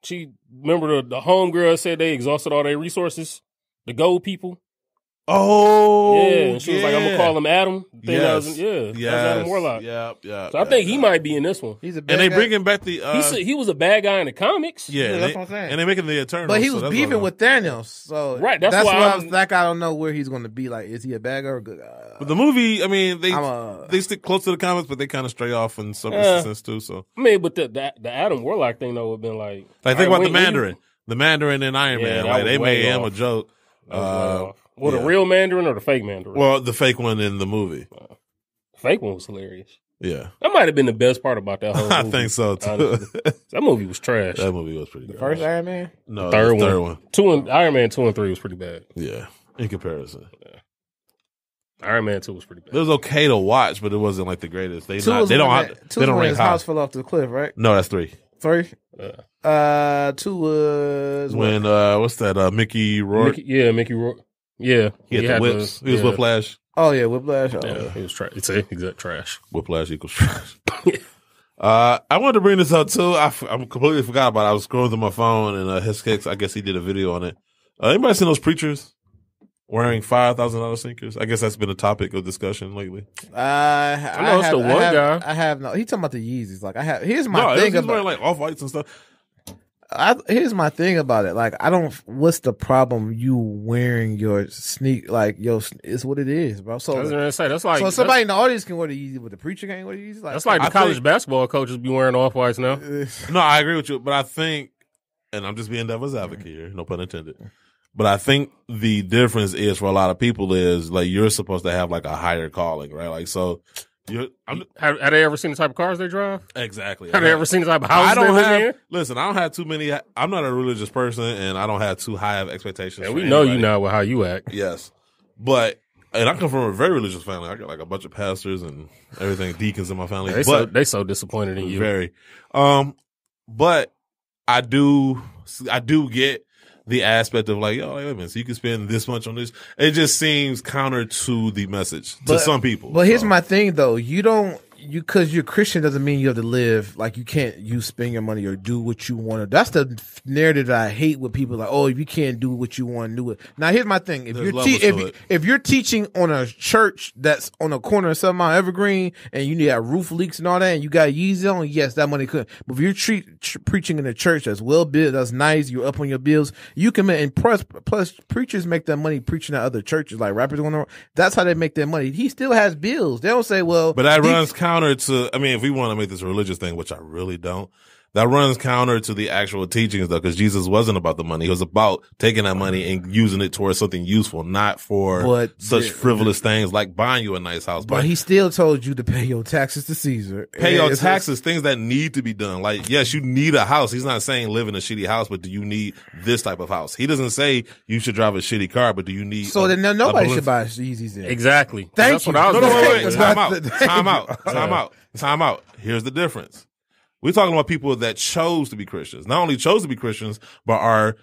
she remember the homegirl said they exhausted all their resources, the gold people. Oh, yeah. And she was like, I'm going to call him Adam. Yes. That was Adam Warlock. Yeah. So I think he might be in this one. He's a bad guy. guy. Bringing back the. He was a bad guy in the comics. Yeah, that's what I'm saying. And they're making the Eternals. But he was beefing with Thanos. So right, that's why I was like, I don't know where he's going to be. Like, is he a bad guy or a good guy? But the movie, I mean, they stick close to the comics, but they kind of stray off in some instances too. So I mean, but the Adam Warlock thing though would have been like think about the Mandarin. The Mandarin and Iron Man. Like they made him a joke. Well, the real Mandarin or the fake Mandarin? Well, the fake one in the movie. The fake one was hilarious. Yeah. That might have been the best part about that whole movie. I think so, too. That movie was trash. That movie was pretty good. The first Iron Man? No, the third one. Iron Man 2 and 3 was pretty bad. Yeah, in comparison. Yeah. Iron Man 2 was pretty bad. It was okay to watch, but it wasn't like the greatest. They don't rank his high. house fell off the cliff, right? No, that's 3. 3? 2 was when what's that? Mickey Rourke. Mickey Rourke. Yeah, he had the whips. He was Whiplash. Oh yeah, Whiplash. Oh, yeah, he was trash. It's exact trash. Whiplash equals trash. I wanted to bring this up too. I completely forgot about it. I was scrolling through my phone and his kicks. I guess he did a video on it. Anybody seen those preachers wearing $5,000 sneakers? I guess that's been a topic of discussion lately. I know it's the one guy. I have no. He's talking about the Yeezys. Like here's my thing he's about wearing like off-whites and stuff. Here's my thing about it. Like, what's the problem you wearing your sneak, like, it's what it is, bro. So, I was gonna say, that's like. So somebody in the audience can wear the Yeezy, but the preacher can't wear the Yeezy? Like, that's like the college basketball coaches be wearing off-whites now. No, I agree with you, but I think, and I'm just being devil's advocate here, no pun intended. But I think the difference is for a lot of people is like, you're supposed to have like a higher calling, right? Like, so Have they ever seen the type of cars they drive? Exactly. Have they ever seen the type of houses they live in? Listen, I don't have too many. I'm not a religious person, and I don't have too high of expectations. And we know you now with how you act. Yes, and I come from a very religious family. I got like a bunch of pastors and everything, deacons in my family. They so disappointed in you. Very. But I do get the aspect of like, yo, wait a minute, so you can spend this much on this. It just seems counter to the message to some people. But here's my thing though. Because you're Christian doesn't mean you have to live like you spend your money or do what you want to. That's the narrative that I hate with people like, oh, if you can't do what you want to do it. Now here's my thing. If you're teaching on a church that's on a corner of Southern Mount Evergreen and you need roof leaks and all that and you got Yeezy on, yes, that money could. But if you're preaching in a church that's well built, that's nice, you're up on your bills, you can make, and plus preachers make that money preaching at other churches like rappers going on. That's how they make their money. He still has bills. They don't say, well, but that runs counter to, I mean, if we want to make this a religious thing, which I really don't, that runs counter to the actual teachings though, because Jesus wasn't about the money. He was about taking that money and using it towards something useful, not for such frivolous things like buying you a nice house. But he still told you to pay your taxes to Caesar. Pay your taxes, things that need to be done. Like, yes, you need a house. He's not saying live in a shitty house, but do you need this type of house? He doesn't say you should drive a shitty car, but do you need then nobody should buy Yeezys then. Exactly. Thank you. Wait. Time out. Here's the difference. We're talking about people that chose to be Christians. Not only chose to be Christians, but are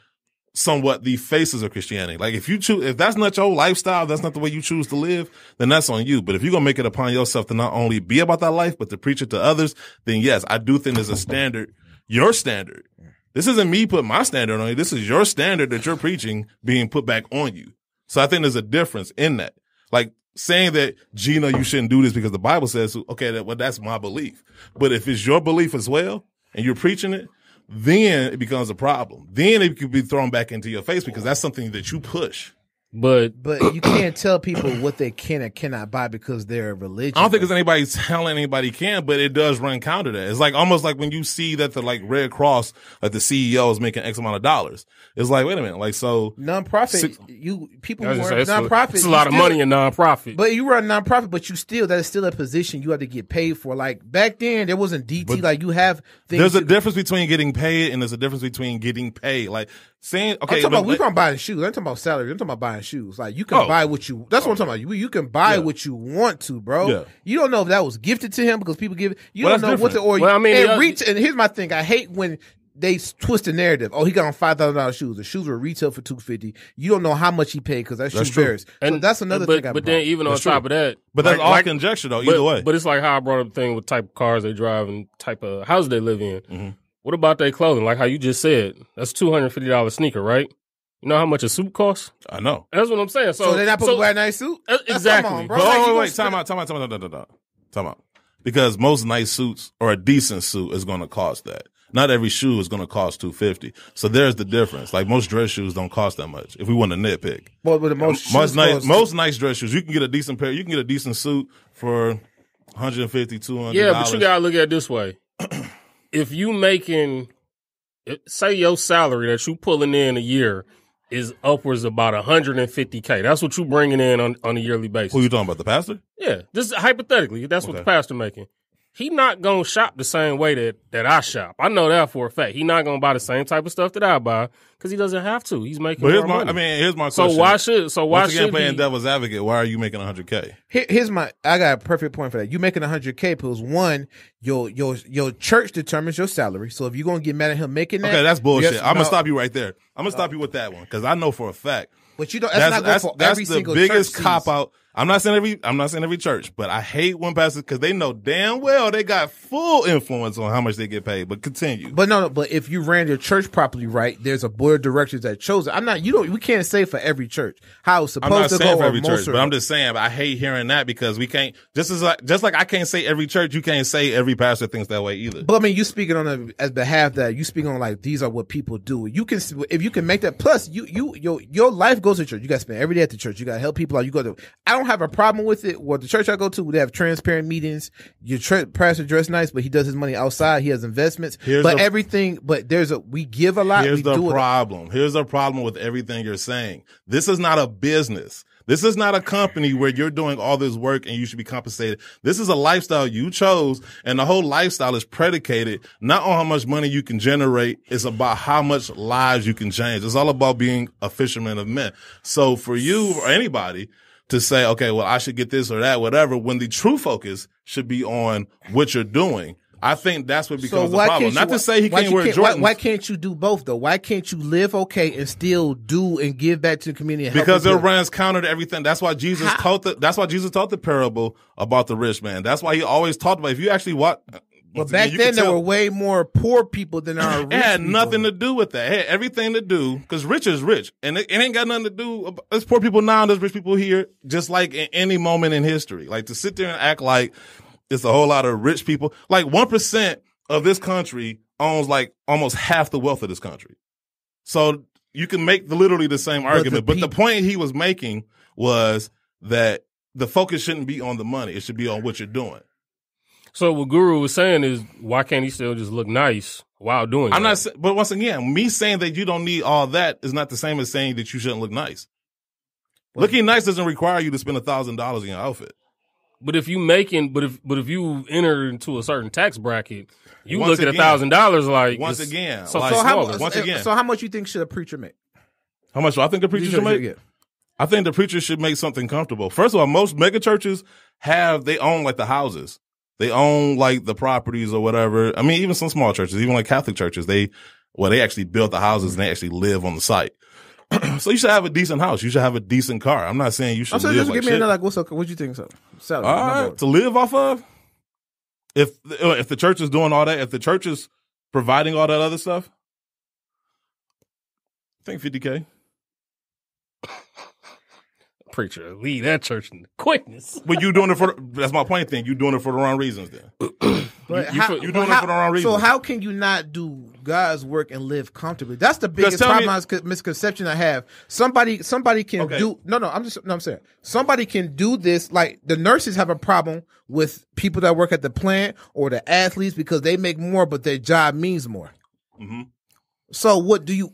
somewhat the faces of Christianity. Like if that's not your lifestyle, that's not the way you choose to live, then that's on you. But if you're going to make it upon yourself to not only be about that life, but to preach it to others, then yes, I do think there's a standard, your standard. This isn't me putting my standard on you. This is your standard that you're preaching being put back on you. So I think there's a difference in that. Like, saying that, Geeno, you shouldn't do this because the Bible says, okay, that's my belief. But if it's your belief as well, and you're preaching it, then it becomes a problem. Then it could be thrown back into your face because that's something that you push. But you can't tell people what they can and cannot buy because they're religious. I don't think there's anybody telling anybody can, but it does run counter to that. It's like almost like when you see that the like Red Cross, like the CEO is making X amount of dollars. It's like, wait a minute, like so nonprofit. Nonprofit. It's a lot of money in nonprofit. But you run a nonprofit, but that is still a position you have to get paid for. Like back then, there wasn't DT. But like you have things. There's a difference between getting paid and there's a difference between getting paid. Like saying, okay, we're talking about shoes. I'm talking about salary. I'm talking about buying shoes. Like you can buy what you. That's what I'm talking about. You can buy what you want to, bro. Yeah. You don't know if that was gifted to him because people give it. You don't know what and here's my thing. I hate when they twist the narrative. Oh, he got on $5,000 shoes. The shoes were retail for $250. You don't know how much he paid because that shoe varies. So that's another thing. But then even on top of that, but that's all conjecture though. Either way. But it's like how I brought up the thing with type of cars they drive and type of houses they live in. Mm-hmm. What about their clothing? Like how you just said, that's $250 sneaker, right? You know how much a suit costs? I know. That's what I'm saying. So they're not supposed to wear a nice suit? Exactly. On, bro. But wait. Time out. Time out. Because most nice suits or a decent suit is going to cost that. Not every shoe is going to cost $250. So there's the difference. Like most dress shoes don't cost that much. If we want to nitpick, well, but most nice dress shoes, you can get a decent pair. You can get a decent suit for $150, $200. Yeah, but you gotta look at it this way. If you making, say your salary that you pulling in a year is upwards about $150K. That's what you bringing in on a yearly basis. Who you talking about? The pastor? Yeah, just hypothetically, that's what the pastor making. He not gonna shop the same way that I shop. I know that for a fact. He not gonna buy the same type of stuff that I buy because he doesn't have to. He's making more money. Here's my question. So why should playing devil's advocate? Why are you making $100K? I got a perfect point for that. You making $100K because one, your church determines your salary. So if you're gonna get mad at him making that, okay, that's bullshit. I'm gonna stop you right there. I'm gonna stop you with that one because I know for a fact. But you don't. That's every single church. That's the biggest cop out. I'm not saying every church, but I hate when pastors because they know damn well they got full influence on how much they get paid. But continue. But if you ran your church properly right, there's a board of directors that chose it. We can't say for every church how it's supposed to go. I'm not saying for every church, but I'm just saying I hate hearing that because we can't just like I can't say every church, you can't say every pastor thinks that way either. But I mean, you speaking on as behalf that you speak on like these are what people do. You can if you can make that. Plus, your life goes to church. You got to spend every day at the church. You got to help people out. I don't have a problem with it. Well, the church I go to, they have transparent meetings. Your pastor dress nice, but he does his money outside. He has investments. We give a lot. Here's the problem with everything you're saying. This is not a business. This is not a company where you're doing all this work and you should be compensated. This is a lifestyle you chose, and the whole lifestyle is predicated not on how much money you can generate. It's about how much lives you can change. It's all about being a fisherman of men. So for you or anybody to say, okay, well, I should get this or that, whatever, when the true focus should be on what you're doing. I think that's what becomes the problem. Not to say he can't wear Jordans. Why can't you do both, though? Why can't you live okay and still do and give back to the community? And because it runs counter to everything. That's why Jesus taught the parable about the rich man. That's why he always talked about, if you actually watch. But back then, there were way more poor people than there are rich people. It had nothing to do with that. It had everything to do, because rich is rich. And it ain't got nothing to do. There's poor people now, there's rich people here, just like in any moment in history. Like, to sit there and act like it's a whole lot of rich people. Like 1% of this country owns like almost half the wealth of this country. So you can make literally the same argument. But the point he was making was that the focus shouldn't be on the money. It should be on what you're doing. So what Guru was saying is, why can't he still just look nice while doing that? But once again, me saying that you don't need all that is not the same as saying that you shouldn't look nice. Well, looking nice doesn't require you to spend $1,000 in your outfit. But if you if you enter into a certain tax bracket, you look at $1,000 like once again. So how much you think should a preacher make? How much do I think a preacher should make? I think the preacher should make something comfortable. First of all, most mega churches they own like the houses. They own like the properties or whatever. I mean, even some small churches, even like Catholic churches, they actually build the houses and they actually live on the site. So you should have a decent house. You should have a decent car. I'm not saying you should live like shit. What you think? Salary, all right, to live off of? If the church is doing all that, if the church is providing all that other stuff, I think $50K. Preacher, leave that church in quickness. But you doing it that's my point thing. You doing it for the wrong reasons then. You're doing it for the wrong reasons. So how can you not do God's work and live comfortably? That's the biggest misconception I have. Somebody can do, I'm saying somebody can do this. Like the nurses have a problem with people that work at the plant or the athletes because they make more, but their job means more. Mm-hmm. So would you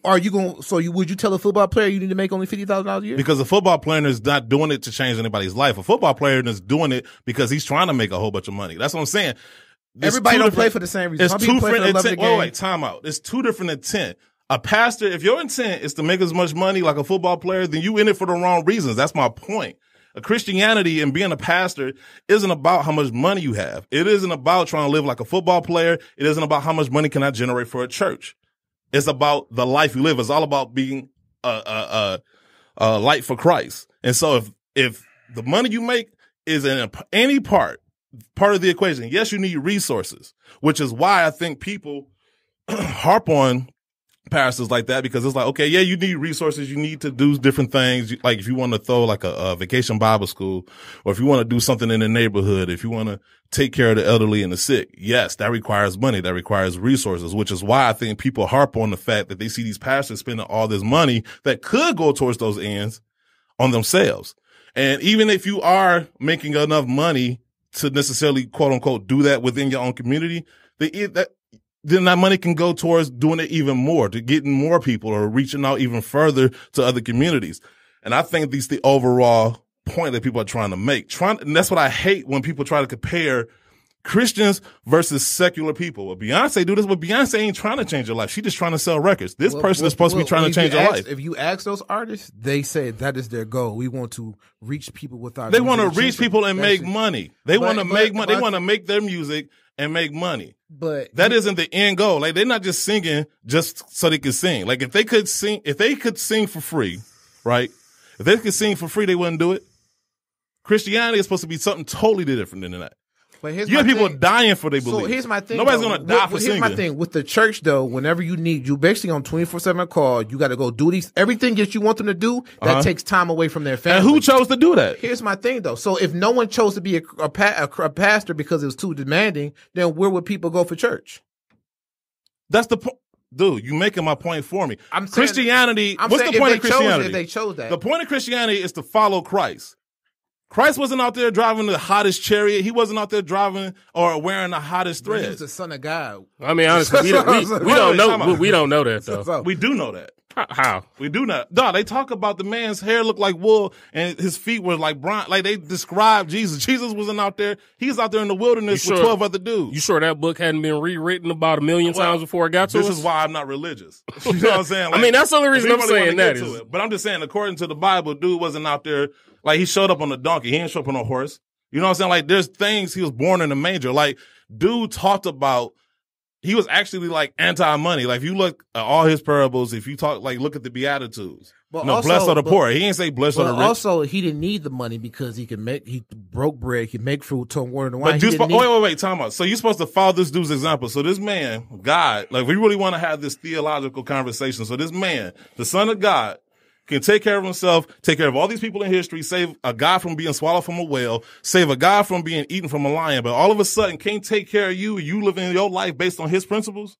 tell a football player you need to make only $50,000 a year? Because a football player is not doing it to change anybody's life. A football player is doing it because he's trying to make a whole bunch of money. That's what I'm saying. Everybody don't play for the same reason. It's two different intent. Wait, time out. It's two different intent. A pastor, if your intent is to make as much money like a football player, then you in it for the wrong reasons. That's my point. A Christianity and being a pastor isn't about how much money you have. It isn't about trying to live like a football player. It isn't about how much money can I generate for a church. It's about the life you live. It's all about being a light for Christ. And so if the money you make is in any part of the equation, yes, you need resources, which is why I think people harp on pastors like that, because it's like, okay, yeah, you need resources. You need to do different things. Like if you want to throw like a vacation Bible school, or if you want to do something in the neighborhood, if you want to take care of the elderly and the sick, yes, that requires money. That requires resources, which is why I think people harp on the fact that they see these pastors spending all this money that could go towards those ends on themselves. And even if you are making enough money to necessarily quote unquote do that within your own community, then that money can go towards doing it even more, to getting more people or reaching out even further to other communities. And I think this is the overall point that people are trying to make. And that's what I hate when people try to compare Christians versus secular people. Well, Beyonce do this, but Beyonce ain't trying to change your life. She's just trying to sell records. This person is supposed to be trying to change your life. If you ask those artists, they say that is their goal. We want to reach people with our music. They want to reach people and make money. They want to make money. They want to make their music and make money. But that isn't the end goal. Like, they're not just singing just so they can sing. Like, if they could sing for free, right? If they could sing for free, they wouldn't do it. Christianity is supposed to be something totally different than that. But here's you have people dying for their beliefs. So here's my thing. Nobody's going to die for singing. Here's my thing. With the church, though, whenever you basically on 24/7 call, you got to go do everything that you want them to do, that takes time away from their family. And who chose to do that? Here's my thing, though. So if no one chose to be a pastor because it was too demanding, then where would people go for church? That's the point. Dude, you making my point for me. Christianity, what's the point of Christianity? If they chose that. The point of Christianity is to follow Christ. Christ wasn't out there driving the hottest chariot. He wasn't out there driving or wearing the hottest thread. He was the son of God. I mean, honestly, we don't know that, though. We do know that. How? We do not. No, they talk about the man's hair looked like wool and his feet were like brown. Like they described Jesus. Jesus wasn't out there. He was out there in the wilderness with 12 other dudes. You sure that book hadn't been rewritten about 1 million times before it got to us? This is why I'm not religious. You know what I'm saying? Like, I mean, that's the only reason I'm saying that is. It. But I'm just saying, according to the Bible, dude wasn't out there. Like he showed up on a donkey. He didn't show up on a horse. You know what I'm saying? Like there's things he was born in a manger. Like dude talked about. He was actually like anti-money. Like if you look at all his parables, if you talk like look at the Beatitudes, but no, blessed are the poor. He didn't say blessed are the rich. Also, he didn't need the money because he broke bread, he could make fruit, turn water into wine. But wait, time out. So you're supposed to follow this dude's example. So this man, God, like we really want to have this theological conversation. So this man, the Son of God, can take care of himself, take care of all these people in history, save a guy from being swallowed from a whale, save a guy from being eaten from a lion, but all of a sudden can't take care of you living your life based on his principles?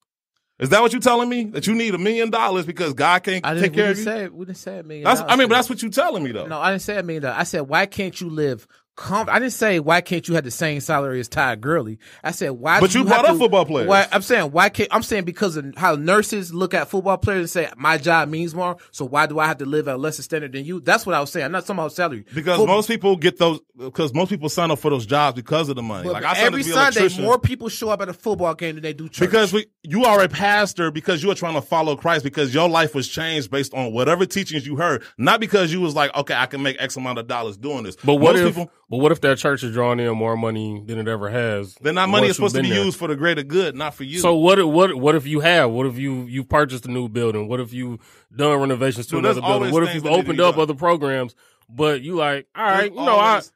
Is that what you're telling me? That you need $1 million because God can't take care of you? We didn't say $1 million. But that's what you're telling me though. No, I didn't say $1 million. I said, why can't you live I didn't say why can't you have the same salary as Ty Gurley. I said why. But you brought up football players. I'm saying why can't I'm saying because of how nurses look at football players and say my job means more. So why do I have to live at a lesser standard than you? That's what I was saying. I'm not talking about salary. Because most people get those. Because most people sign up for those jobs because of the money. But like I every Sunday, more people show up at a football game than they do church. Because you are a pastor because you are trying to follow Christ because your life was changed based on whatever teachings you heard, not because you was like, okay, I can make X amount of dollars doing this. But what if that church is drawing in more money than it ever has? Then that money is supposed to be used for the greater good, not for you. So what if you have? What if you purchased a new building? What if you done renovations to another building? What if you've opened up other programs? But you like, all right,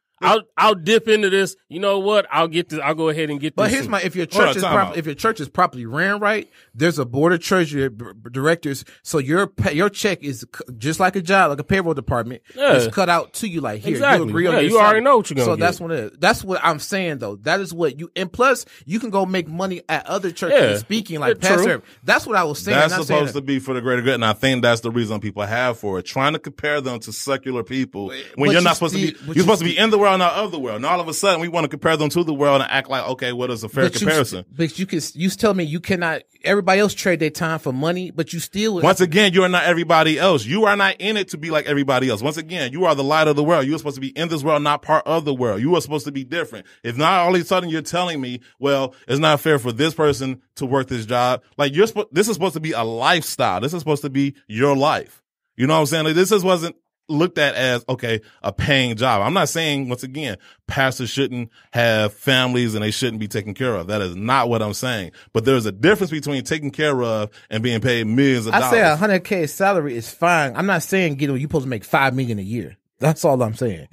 I'll dip into this. You know what? I'll go ahead and get this. But here's if your church is properly ran right, there's a board of treasury directors. So your check is just like a job, like a payroll department. Yeah. It's cut out to you like here. Exactly. You agree on you already know what you're gonna get. So that's what I'm saying though. That is what and plus you can go make money at other churches speaking like pastor. That's what I was saying. That's supposed to be for the greater good. And I think that's the reason people have for it. Trying to compare them to secular people when you're not supposed to be, you're supposed to be in the world, not of the world. And all of a sudden we want to compare them to the world and act like, okay, what is a fair comparison? But you tell me you cannot, everybody else trade their time for money, but you still. Once again, you are not everybody else. You are not in it to be like everybody else. Once again, you are the light of the world. You are supposed to be in this world, not part of the world. You are supposed to be different. If not, all of a sudden you're telling me, well, it's not fair for this person to work this job. Like this is supposed to be a lifestyle. This is supposed to be your life. You know what I'm saying? Like, wasn't looked at as, okay, a paying job. I'm not saying, once again, pastors shouldn't have families and they shouldn't be taken care of. That is not what I'm saying. But there's a difference between taking care of and being paid millions of dollars. I say $100K salary is fine. I'm not saying, you're supposed to make $5 million a year. That's all I'm saying.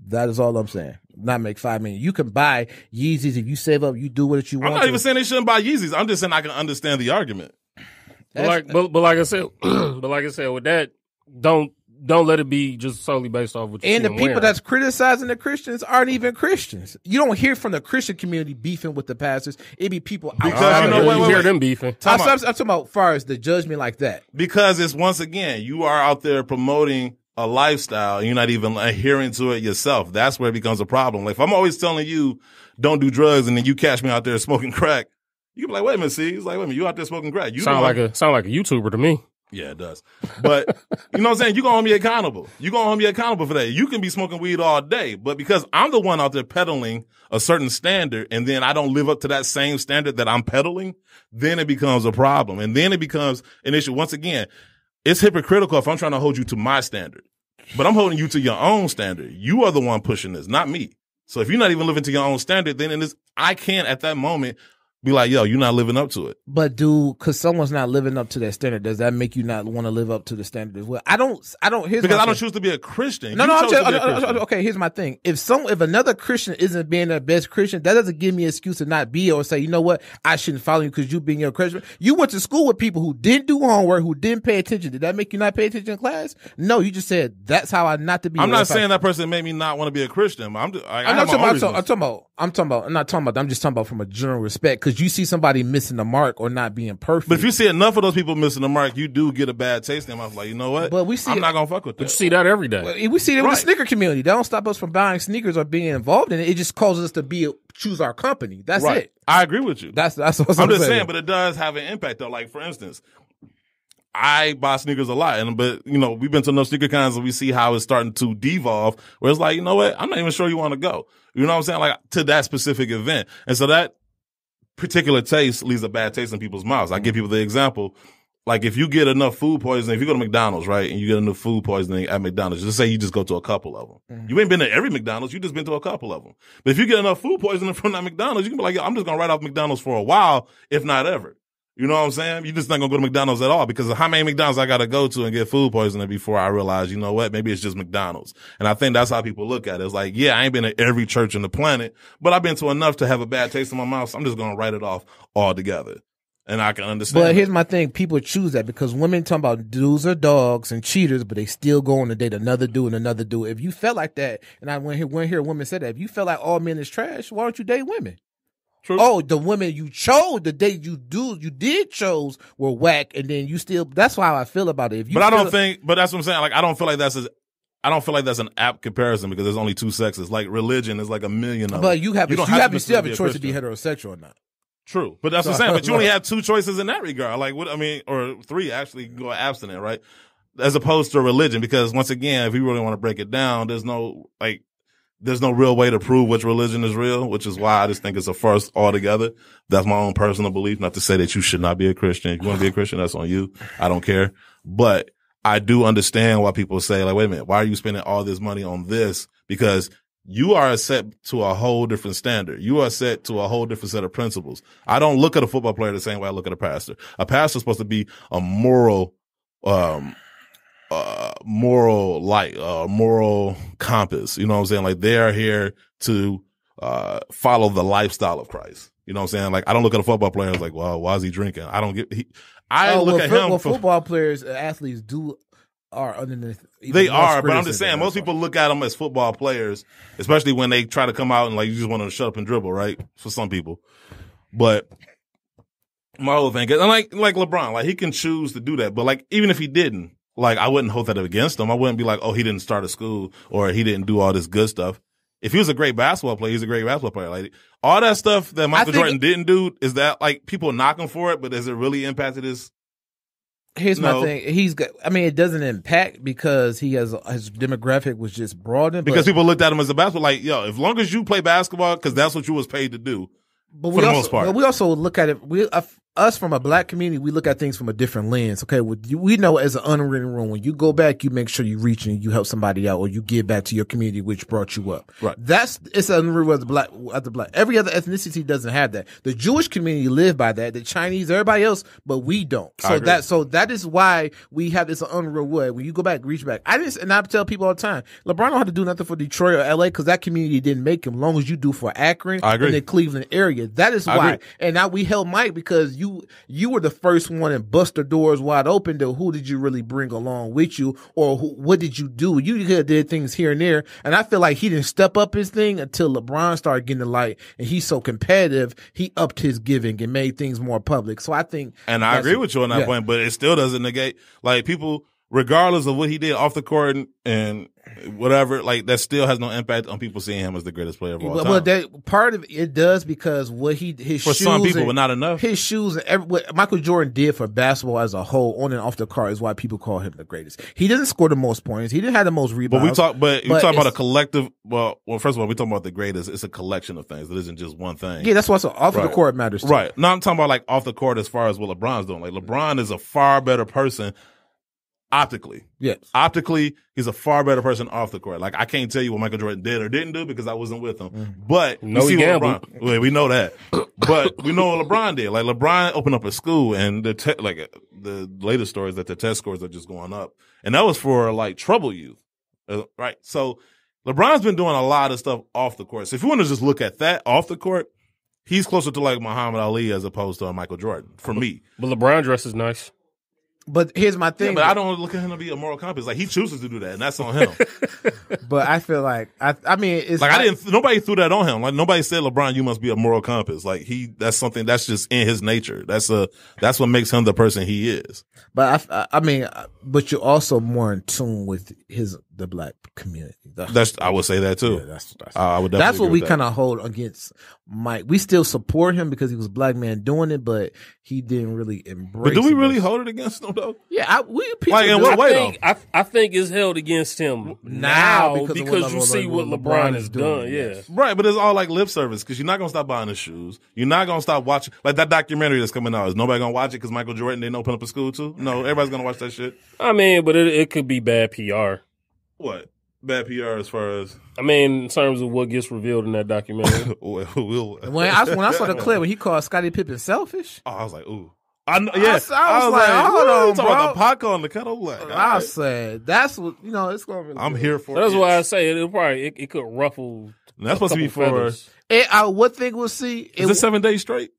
That is all I'm saying. Not make $5 million. You can buy Yeezys if you save up, you do what you want. I'm not even saying they shouldn't buy Yeezys. I'm just saying I can understand the argument. But like I said, with that, don't let it be just solely based off what you and the people that's criticizing the Christians aren't even Christians. You don't hear from the Christian community beefing with the pastors. It be people outside. You hear them beefing. I'm talking about far as the judgment like that. Because it's, once again, you are out there promoting a lifestyle and you're not even adhering to it yourself. That's where it becomes a problem. Like if I'm always telling you don't do drugs and then you catch me out there smoking crack, you can be like, wait a minute, see? It's like, wait a minute, you out there smoking crack. You sound like a YouTuber to me. Yeah, it does. But you know what I'm saying? You're going to hold me accountable. You're going to hold me accountable for that. You can be smoking weed all day, but because I'm the one out there peddling a certain standard and then I don't live up to that same standard that I'm peddling, then it becomes a problem. And then it becomes an issue. Once again, it's hypocritical if I'm trying to hold you to my standard, but I'm holding you to your own standard. You are the one pushing this, not me. So if you're not even living to your own standard, then I can't at that moment be like, yo, you're not living up to it. But because someone's not living up to that standard, does that make you not want to live up to the standard as well? I don't, because I don't choose to be a Christian. Okay, here's my thing. If another Christian isn't being their best Christian, that doesn't give me an excuse to not be or say, you know what, I shouldn't follow you because you being your Christian. You went to school with people who didn't do homework, who didn't pay attention. Did that make you not pay attention in class? No, you just said, that's how I not to be. I'm not saying that person made me not want to be a Christian. I'm just talking about from a general respect, because you see somebody missing the mark or not being perfect. But if you see enough of those people missing the mark, you do get a bad taste in them. I'm like, you know what? But I'm not gonna fuck with that. But you see that every day. We see that with the sneaker community. That don't stop us from buying sneakers or being involved in it. It just causes us to choose our company. That's it. I agree with you. That's what I'm just saying, but it does have an impact though. Like for instance, I buy sneakers a lot, but you know, we've been to enough sneaker cons and we see how it's starting to devolve, where it's like, you know what, I'm not even sure you want to go. You know what I'm saying? Like, to that specific event. And so that particular taste leaves a bad taste in people's mouths. I give people the example. Like, if you get enough food poisoning, if you go to McDonald's, right, and you get enough food poisoning at McDonald's, just say you just go to a couple of them. You ain't been to every McDonald's, you just been to a couple of them. But if you get enough food poisoning from that McDonald's, you can be like, yo, I'm just gonna write off McDonald's for a while, if not ever. You know what I'm saying? You're just not gonna go to McDonald's at all, because of how many McDonald's I gotta go to and get food poisoning before I realize, you know what, maybe it's just McDonald's. And I think that's how people look at it. It's like, yeah, I ain't been to every church on the planet, but I've been to enough to have a bad taste in my mouth, so I'm just gonna write it off altogether. And I can understand. But here's my thing. People choose that because women talk about dudes are dogs and cheaters, but they still go on to date another dude and another dude. If you felt like that, and I went here a woman said that, if you felt like all men is trash, why don't you date women? True. Oh, the women you chose, the date you did chose were whack, and then you still, that's how I feel about it. If you but I don't think, but that's what I'm saying. Like, I don't feel like that's an apt comparison, because there's only two sexes. Like, religion is like a million of them. But you still have a choice to be heterosexual or not. True. But that's what I'm saying. But you only have two choices in that regard. Like, or three actually, go abstinent, right? As opposed to religion, because once again, if you really want to break it down, there's no real way to prove which religion is real, which is why I just think it's a first altogether. That's my own personal belief. Not to say that you should not be a Christian. If you want to be a Christian, that's on you. I don't care. But I do understand why people say, like, wait a minute, why are you spending all this money on this? Because you are set to a whole different standard. You are set to a whole different set of principles. I don't look at a football player the same way I look at a pastor. A pastor is supposed to be a moral light, moral compass. You know what I'm saying? Like, they are here to follow the lifestyle of Christ. You know what I'm saying? Like, I don't look at a football player and like, well, why is he drinking? I don't get. Look at him. Well, football players, athletes are underneath. They are, but I'm just saying, most people look at them as football players, especially when they try to come out and like, you just want to shut up and dribble, right? For some people. But my whole thing is, and like LeBron, like, he can choose to do that, but like, even if he didn't, like, I wouldn't hold that against him. I wouldn't be like, oh, he didn't start a school or he didn't do all this good stuff. If he was a great basketball player, he's a great basketball player. Like, all that stuff that Michael Jordan didn't do, is that like, people knock him for it, but has it really impacted his? Here's my thing. It doesn't impact because his demographic was just broadened. Because people looked at him as a basketball, like, yo, as long as you play basketball, because that's what you was paid to do. But for the most part. But we also look at it. Us from a black community, we look at things from a different lens. Okay, we know as an unwritten rule, when you go back, you make sure you reach and you help somebody out, or you give back to your community which brought you up. Right. It's an unwritten rule as the black. Every other ethnicity doesn't have that. The Jewish community live by that. The Chinese, everybody else, but we don't. So that is why we have this unwritten rule. When you go back, reach back. And I tell people all the time, LeBron don't have to do nothing for Detroit or LA because that community didn't make him. As long as you do for Akron and the Cleveland area, that is why. And now we held Mike because you were the first one and bust the doors wide open to who did you really bring along with you, or what did you do? You could have did things here and there. And I feel like he didn't step up his thing until LeBron started getting the light, and he's so competitive, he upped his giving and made things more public. So I think. And I agree with you on that point, but it still doesn't negate, like, people, regardless of what he did off the court and whatever, like, that still has no impact on people seeing him as the greatest player of all time. Well, that part of it does, because what his for shoes some people, but not enough. His shoes and what Michael Jordan did for basketball as a whole, on and off the court, is why people call him the greatest. He doesn't score the most points. He didn't have the most rebounds. But we talk about a collective. Well, first of all, we talking about the greatest. It's a collection of things. It isn't just one thing. Yeah, that's why off of the court matters too. Right. No, I'm talking about like off the court as far as what LeBron's doing. Like, LeBron is a far better person. Optically. Yes. Optically, he's a far better person off the court. Like, I can't tell you what Michael Jordan did or didn't do because I wasn't with him. But we see what LeBron. Well, we know that. But we know what LeBron did. Like, LeBron opened up a school, and the latest story is that the test scores are just going up. And that was for like trouble youth. Right. So LeBron's been doing a lot of stuff off the court. So if you want to just look at that off the court, he's closer to like Muhammad Ali as opposed to Michael Jordan for me. But LeBron dresses nice. But here's my thing. Yeah, but I don't look at him to be a moral compass. Like, he chooses to do that, and that's on him. But I feel like it's like nobody threw that on him. Like, nobody said, LeBron, you must be a moral compass. Like, that's something that's just in his nature. That's what makes him the person he is. But but you're also more in tune with the black community. I would say that too. Yeah, I would. That's what agree we with kind of hold against Mike. We still support him because he was a black man doing it, but he didn't really embrace. But do we it. really hold it against him though? Yeah, Like in what way though? I think it's held against him now because you see what LeBron has done. Yeah, Right, but it's all like lip service because you're not gonna stop buying his shoes. You're not gonna stop watching like that documentary that's coming out. Is nobody gonna watch it because Michael Jordan didn't open up a school too? No, everybody's gonna watch that shit. I mean, but it could be bad PR. What bad PR as far as? I mean, in terms of what gets revealed in that documentary. When I saw the clip when he called Scottie Pippen selfish, I was like, ooh. I was like, hold on, bro. About the pot on the kettle. Like, I said, that's what it's going to be. I'm here for. That's it. why I say it could ruffle. And that's supposed to be for. What thing we'll see? Is it 7 days straight?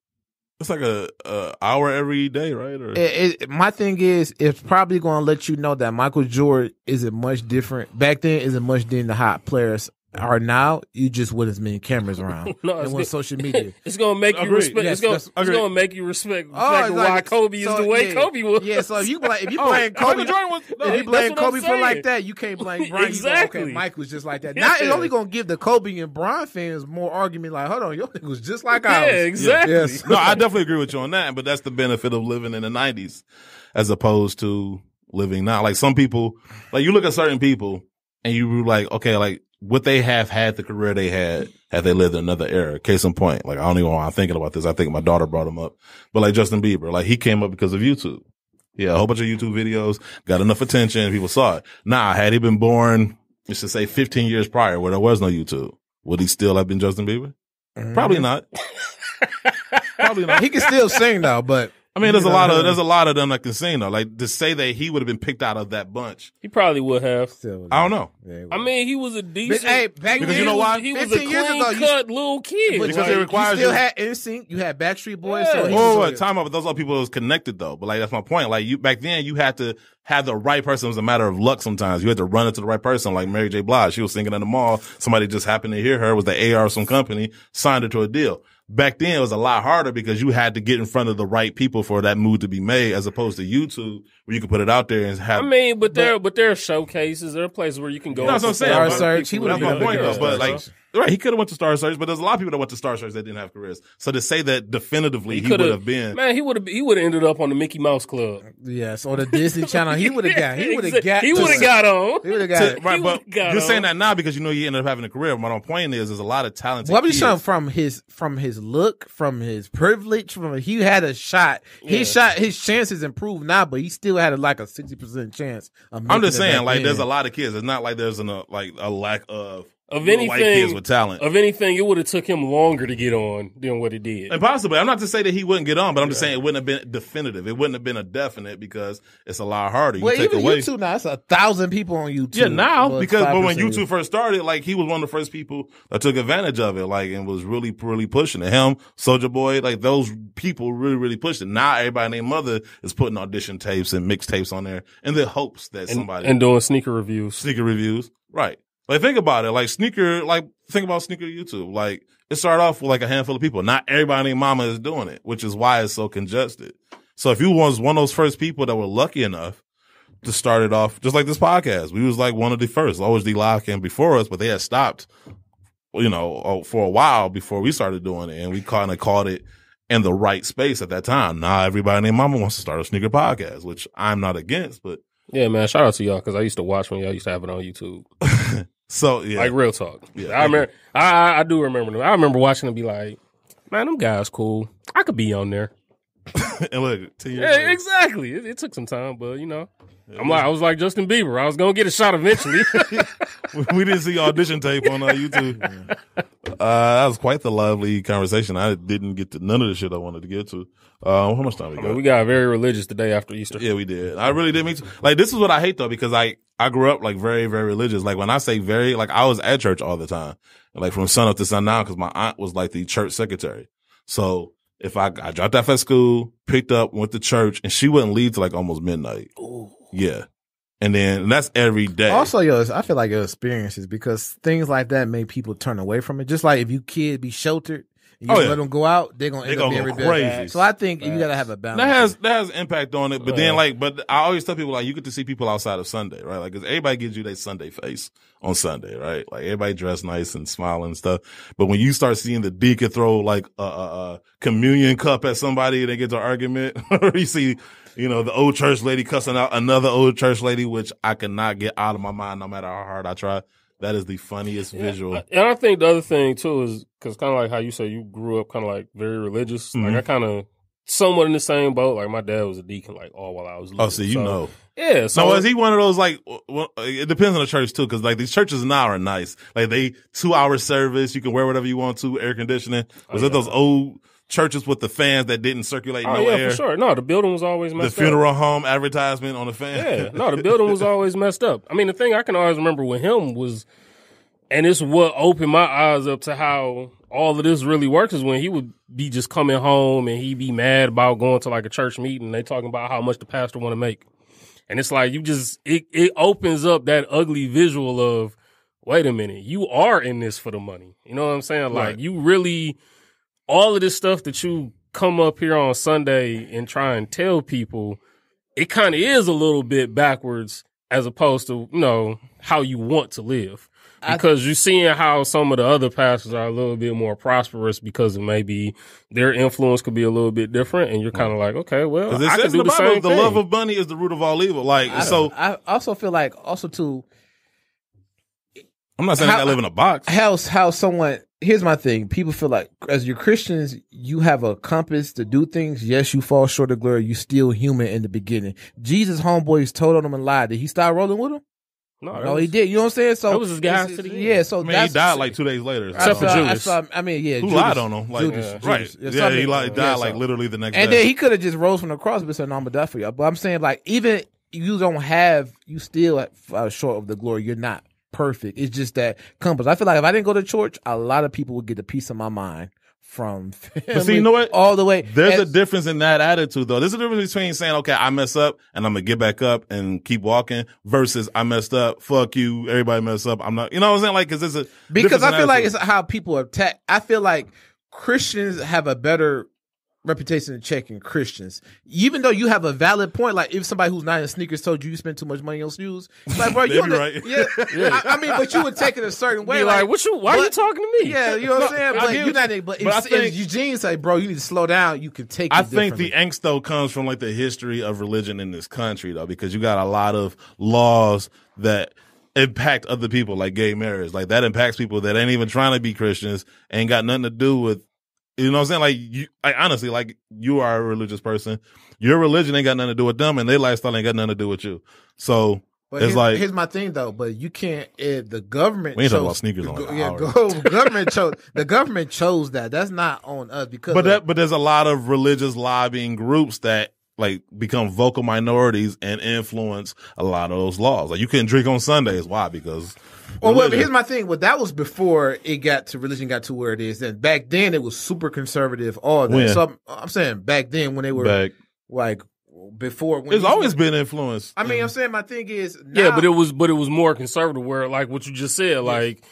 It's like a hour every day, right? Or my thing is, it's probably going to let you know that Michael Jordan isn't much different. Back then, isn't much different the hot players are now. You just with as many cameras around and with social media. It's going to make you respect. Yes, it's going to make you respect why Kobe is the way Kobe was. Yeah, so if you blame Kobe, if you blame Kobe for like that, you can't blame Bron. Exactly. Okay, Mike was just like that. Now it's only going to give the Kobe and Bron fans more argument. Like, hold on, your thing was just like ours. Yeah, exactly. Yes. No, I definitely agree with you on that. But that's the benefit of living in the 90s as opposed to living now. Like some people, like you look at certain people and you like, okay, like. Would they have had the career they had they lived in another era? Case in point, like I don't even know why I'm thinking about this. I think my daughter brought him up, but like Justin Bieber, like he came up because of YouTube. Yeah, a whole bunch of YouTube videos got enough attention. People saw it. Nah, had he been born, let's just say 15 years prior, where there was no YouTube, would he still have been Justin Bieber? Mm-hmm. Probably not. Probably not. He can still sing though, but. I mean, there's a lot of them that can sing though. Like to say that he would have been picked out of that bunch, he probably would have. I don't know. Yeah, I mean, he was a decent. Back because you know why? He was a clean-cut little kid. Because it requires you still had NSYNC, you had Backstreet Boys. Yeah. So time out, but those are people that was connected though. But like that's my point. Like you back then, you had to have the right person. It was a matter of luck. Sometimes you had to run into the right person. Like Mary J. Blige, she was singing in the mall. Somebody just happened to hear her. It was the AR of some company, signed her to a deal. Back then, it was a lot harder because you had to get in front of the right people for that move to be made, as opposed to YouTube, where you can put it out there and have. I mean, but there are showcases. There are places where you can go. That's what I'm saying. Star Search. That's my point, though. But like, right, he could have went to Star Search, but there's a lot of people that went to Star Search that didn't have careers. So to say that definitively he would have been, man, he would have ended up on the Mickey Mouse Club. Yes, or the Disney Channel. He would have got. He would have got. He would have got on. He would have got. Right, but you're saying that now because you know he ended up having a career. But my point is, there's a lot of talented. Well, I'm just saying from his look, from his privilege, he had a shot. His chances improved now, but he still had like a 60% chance. I'm just saying, like, there's a lot of kids. It's not like there's a lack of anything, white kids with talent. Of anything, it would have took him longer to get on than what it did. And possibly, I'm not to say that he wouldn't get on, but I'm just saying it wouldn't have been definitive. It wouldn't have been a definite because it's a lot harder. Well, even YouTube now, it's 1,000 people on YouTube. Yeah, now but when YouTube first started, like he was one of the first people that took advantage of it, like and was really pushing it. Him, Soulja Boy, like those people really pushed it. Now everybody and their mother is putting audition tapes and mixtapes on there in the hopes that somebody and doing sneaker reviews, right? Like, think about it. Like, think about sneaker YouTube. Like, it started off with like a handful of people. Not everybody and their mama is doing it, which is why it's so congested. So if you was one of those first people that were lucky enough to start it off, just like this podcast, we was like one of the first. Always D Live came before us, but they had stopped, for a while before we started doing it. And we kind of caught it in the right space at that time. Now everybody and their mama wants to start a sneaker podcast, which I'm not against, but. Yeah, man, shout out to y'all because I used to watch when y'all used to have it on YouTube. So yeah, like real talk. Yeah, I remember. I do remember them. I remember watching them. Be like, man, them guys cool. I could be on there. And look, 10 years later. Exactly. It took some time, but I was like Justin Bieber. I was gonna get a shot eventually. We didn't see audition tape on YouTube. That was quite the lively conversation. I didn't get to none of the shit I wanted to get to. How much time we got? We got very religious the day after Easter. Yeah, we did. I really did. Like, this is what I hate though, because I grew up like very, very religious. Like when I say very, like I was at church all the time, like from sun up to sundown, because my aunt was like the church secretary. So if I dropped off at school, picked up, went to church, and she wouldn't leave till like almost midnight. Ooh. Yeah. And that's every day. Also, I feel like your experiences, because things like that make people turn away from it. Just like if you kid be sheltered You let them go out, they're gonna end up being crazy. So I think you gotta have a balance. That has impact on it. But then but I always tell people like you get to see people outside of Sunday, right? Like, 'cause everybody gives you their Sunday face on Sunday, right? Like everybody dressed nice and smiling and stuff. But when you start seeing the deacon throw like a communion cup at somebody and they get to an argument, or you see, the old church lady cussing out another old church lady, which I cannot get out of my mind no matter how hard I try. That is the funniest visual. And I think the other thing too is because kind of like how you say you grew up kind of like very religious. Mm-hmm. Like I kind of somewhat in the same boat. Like my dad was a deacon like all while I was little. Oh, so you know. Yeah. So is he one of those like? Well, it depends on the church too, because like these churches now are nice. Like they 2-hour service, you can wear whatever you want to, air conditioning. Was it those old churches with the fans that didn't circulate air? For sure. No, the building was always messed up. The funeral home advertisement on the fan. Yeah. No, the building was always messed up. I mean, the thing I can always remember with him was, and it's what opened my eyes up to how all of this really works, is when he would be just coming home and he'd be mad about going to like a church meeting. They talking about how much the pastor want to make. And it's like, it opens up that ugly visual of, wait a minute, you are in this for the money. You know what I'm saying? Like you really, all of this stuff that you come up here on Sunday and try and tell people, it kind of is a little bit backwards as opposed to, how you want to live. Because you're seeing how some of the other pastors are a little bit more prosperous because of maybe their influence could be a little bit different, and you're kind of like, okay, well, I can do the same thing. The love of money is the root of all evil. Like, I also feel like too. I'm not saying I live in a box. How someone. Here's my thing. People feel like as you're Christians, you have a compass to do things. Yes, you fall short of glory. You still human in the beginning. Jesus' homeboys told on him and lied. Did he start rolling with him? No, he did. You know what I'm saying? So that was his guy to the end. Yeah, so he died like 2 days later. Except for Judas. Who lied on him? Like, Judas. Right. Yeah, he died like literally the next day. And then he could have just rose from the cross and said, no, I'm going to die for y'all. But I'm saying, like, even you still short of the glory. You're not perfect. It's just that compass. I feel like if I didn't go to church, a lot of people would get a piece of my mind from family, but see, you know what? All the way. There's a difference in that attitude, though. There's a difference between saying, okay, I mess up and I'm going to get back up and keep walking versus I messed up. Fuck you. Everybody mess up. I'm not, you know what I'm saying? Like, because I feel like it's how people attack. I feel like Christians have a better reputation of checking Christians. Even though you have a valid point, like if somebody who's not in sneakers told you spend too much money on shoes, it's like, bro, you're right. Yeah. I mean, but you would take it a certain way. Be like, why are you talking to me? Yeah, you know what I'm saying? But you're not. But if Eugene say, bro, you need to slow down, you can take it. I think the angst though comes from like the history of religion in this country though, because you got a lot of laws that impact other people, like gay marriage. Like that impacts people that ain't even trying to be Christians, ain't got nothing to do with. You know what I'm saying? Like honestly, like you are a religious person. Your religion ain't got nothing to do with them, and their lifestyle ain't got nothing to do with you. So but here's my thing though. But you can't. The government. We ain't talking about sneakers on the government chose that. That's not on us because. But there's a lot of religious lobbying groups that like become vocal minorities and influence a lot of those laws. Like you couldn't drink on Sundays. Why? Because. Well, here's my thing. Well, that was before religion got to where it is. And back then, it was super conservative. All that. So I'm saying back then when they were like before. When it's always been influenced. I mean, I'm saying my thing is now, but it was more conservative. Where like what you just said, like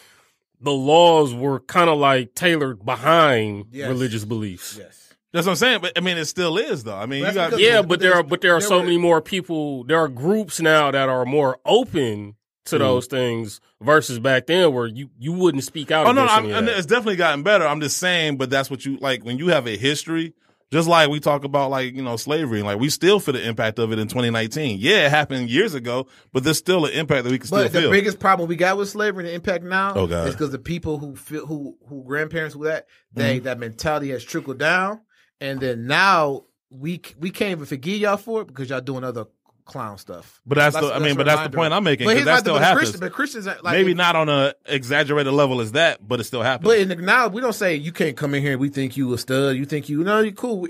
the laws were kind of like tailored behind religious beliefs. Yes. That's what I'm saying, but I mean, it still is though. I mean, but there are so many more people. There are groups now that are more open to those things versus back then where you wouldn't speak out. It's definitely gotten better. I'm just saying, but that's what you like when you have a history, just like we talk about like, slavery, like we still feel the impact of it in 2019. Yeah, it happened years ago, but there's still an impact that we can still feel. But the biggest problem we got with slavery and the impact now is because the people who grandparents that mentality has trickled down. And then now we can't even forgive y'all for it because y'all doing other clown stuff. But that's the point I'm making. Because that still happens. But Christians, like, maybe not on a exaggerated level as that, but it still happens. But now we don't say you can't come in here and we think you a stud. You think you're cool.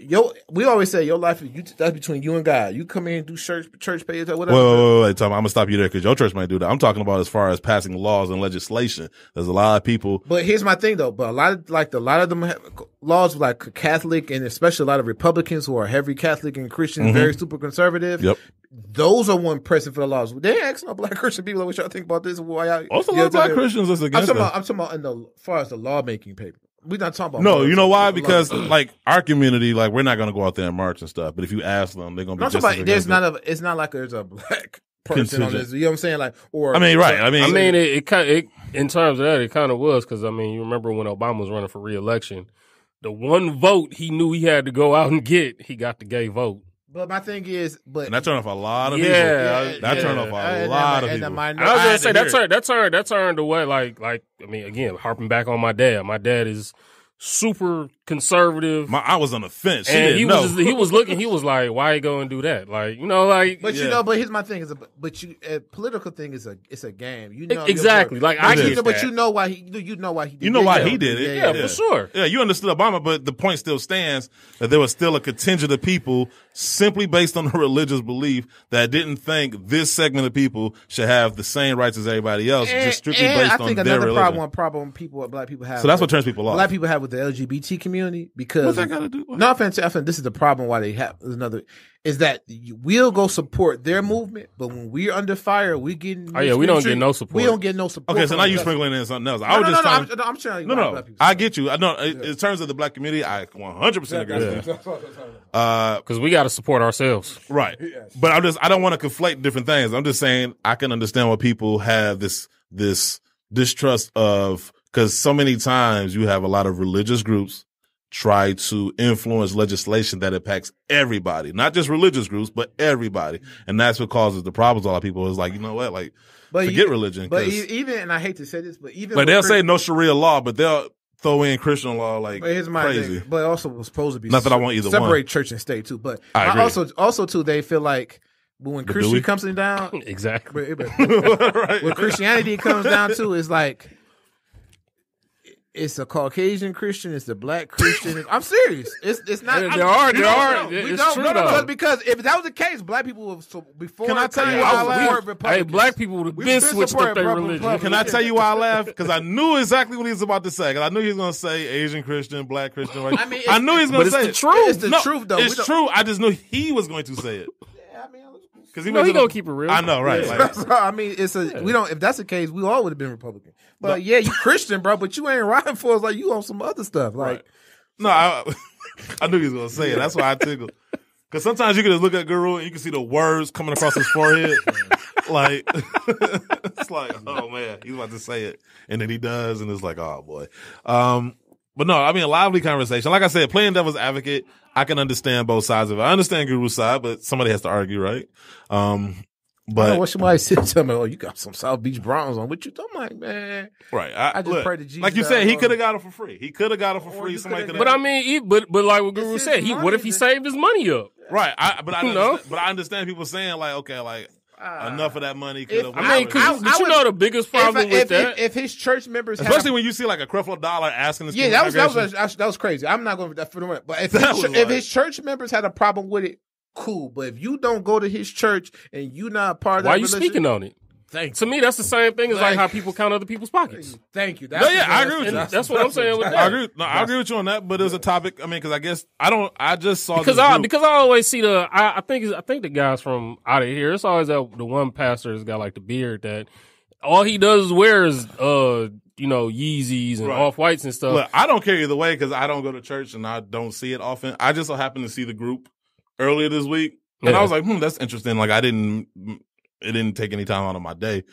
We always say your life that's between you and God. You come in and do church page or whatever. Wait, Tom. I'm gonna stop you there because your church might do that. I'm talking about as far as passing laws and legislation. There's a lot of people. But here's my thing though. But a lot of them have laws like Catholic and especially a lot of Republicans who are heavy Catholic and Christians, very super conservative. Yep. Those are one pressing for the laws. They asking our black Christian people, what y'all think about this? Also, a lot of black Christians is against I'm talking about as far as the lawmaking We're not talking about. No, you know why? Because like our community, like we're not gonna go out there and march and stuff. But if you ask them, they're gonna be. Just there's not it's not like there's a black person on this. You know what I'm saying? Like, or I mean, right? I mean, it in terms of that, it kind of was because I mean, you remember when Obama was running for re-election, the one vote he knew he had to go out and get, he got the gay vote. But my thing is, and that turned off a lot of people. That turned off a lot of people. I was gonna say that turned away. Like I mean, again, harping back on my dad. My dad is super conservative. I was on the fence. And he was looking. He was like, "Why you go and do that?" Like, you know, like. But you know, but here's my thing: a political thing is a game. You know exactly. Like I get that. But you know why he did it. You know why he did it. Yeah, for sure. Yeah, you understood Obama, but the point still stands that there was still a contingent of people simply based on a religious belief that didn't think this segment of people should have the same rights as everybody else, just strictly based on their religion. I think another problem black people have. So that's what turns people off. Black people have with the LGBT community because what's that got to do? No, I think this is the problem why they have is that we'll go support their movement, but when we're under fire, we getting we don't get no support. We don't get no support. Okay, so now you sprinkling in something else. I'm telling you. No, I get you. I know in terms of the black community, I 100% agree with you. Because we got to support ourselves, right? But I don't want to conflate different things. I'm just saying I can understand why people have this distrust of, because so many times you have a lot of religious groups try to influence legislation that impacts everybody, not just religious groups, but everybody. And that's what causes the problems. A lot of people is like, you know what, like, forget religion. But even, and I hate to say this, but even like they'll say no Sharia law, but they'll throw in Christian law like here's my crazy. Thing, but also was supposed to be not that I want either separate one. church and state too. But I also too, they feel like when Christianity comes down, exactly. When Christianity comes down to is like. It's a Caucasian Christian. It's a black Christian. I'm serious. It's not. There are. It's true because if that was the case, black people would before. Can I tell you why I laugh? Hey, black people would have been switched up their religion. Can I tell you why I laugh? Because I knew exactly what he was about to say. Because I knew he was going to say Asian Christian, black Christian. Right? I knew he was going to say it. It's the truth. It's the truth, though. It's true. I just knew he was going to say it. Because he gonna keep it real. I know, right? Yeah. Like, I mean, we don't. If that's the case, we all would have been Republican. But yeah, you Christian, bro. But you ain't riding for us like you on some other stuff. Like, no, I knew he was gonna say it. That's why I tickled. Because sometimes you can just look at Guru and you can see the words coming across his forehead. Like, it's like, oh man, he's about to say it, and then he does, and it's like, oh boy. But no, I mean, a lively conversation. Like I said, playing devil's advocate, I can understand both sides of it. I understand Guru's side, but somebody has to argue, right? But what somebody said to me, oh, you got some South Beach Browns on. What you? I'm like, man. Right. I just pray to Jesus. Like you said, he could have got it for free. He could have got it for free. Somebody could. But I mean, but like what Guru said, what if he saved his money up? Right. But I understand people saying like, okay, like. Enough of that money could have. I mean, but you know the biggest problem with that, if his church members, especially when you see like a Creflo Dollar asking this, that was crazy. I'm not going for the rent, but if his church members had a problem with it, cool. But if you don't go to his church and you not part of that, why are you speaking on it? To me, that's the same thing as like how people count other people's pockets. Thank you. I agree with you. That's what I'm saying with that. I agree with you on that. But there's a topic. I mean, because I guess I just saw because I always see I think the guys from out of here. It's always the one pastor has got like the beard that all he does is wears Yeezys and off whites and stuff. Look, I don't care either way because I don't go to church and I don't see it often. I just so happened to see the group earlier this week, and I was like, that's interesting. Like it didn't take any time out of my day.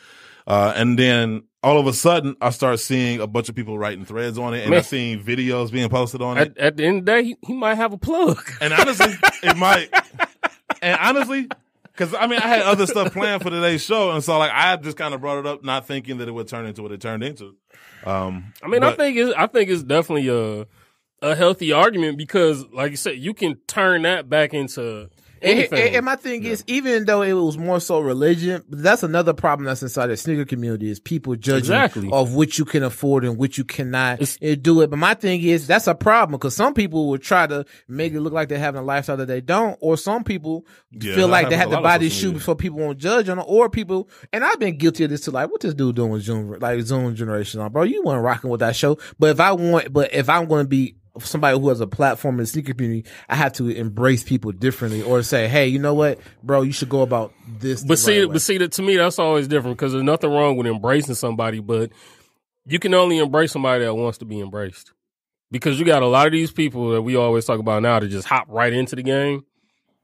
And then all of a sudden I start seeing a bunch of people writing threads on it and I'm seeing videos being posted on it. At the end of the day, he might have a plug. And honestly, it might. And honestly, cause I mean, I had other stuff planned for today's show. And so like, I just kind of brought it up, not thinking that it would turn into what it turned into. I think it's definitely a healthy argument because like you said, you can turn that back into And my thing is, even though it was more so religion, that's another problem that's inside the sneaker community is people judging of which you can afford and which you cannot do it. But my thing is, that's a problem because some people will try to make it look like they're having a lifestyle that they don't, or some people feel like they have to buy this shoe before people won't judge on it, or people, and I've been guilty of this too, like, what this dude doing with Zoom Generation on, bro? You weren't rocking with that show. But if I'm going to be somebody who has a platform in the sneaker community, I have to embrace people differently or say, hey, you know what, bro, you should go about this. But see, to me, that's always different because there's nothing wrong with embracing somebody, but you can only embrace somebody that wants to be embraced. Because you got a lot of these people that we always talk about now that just hop right into the game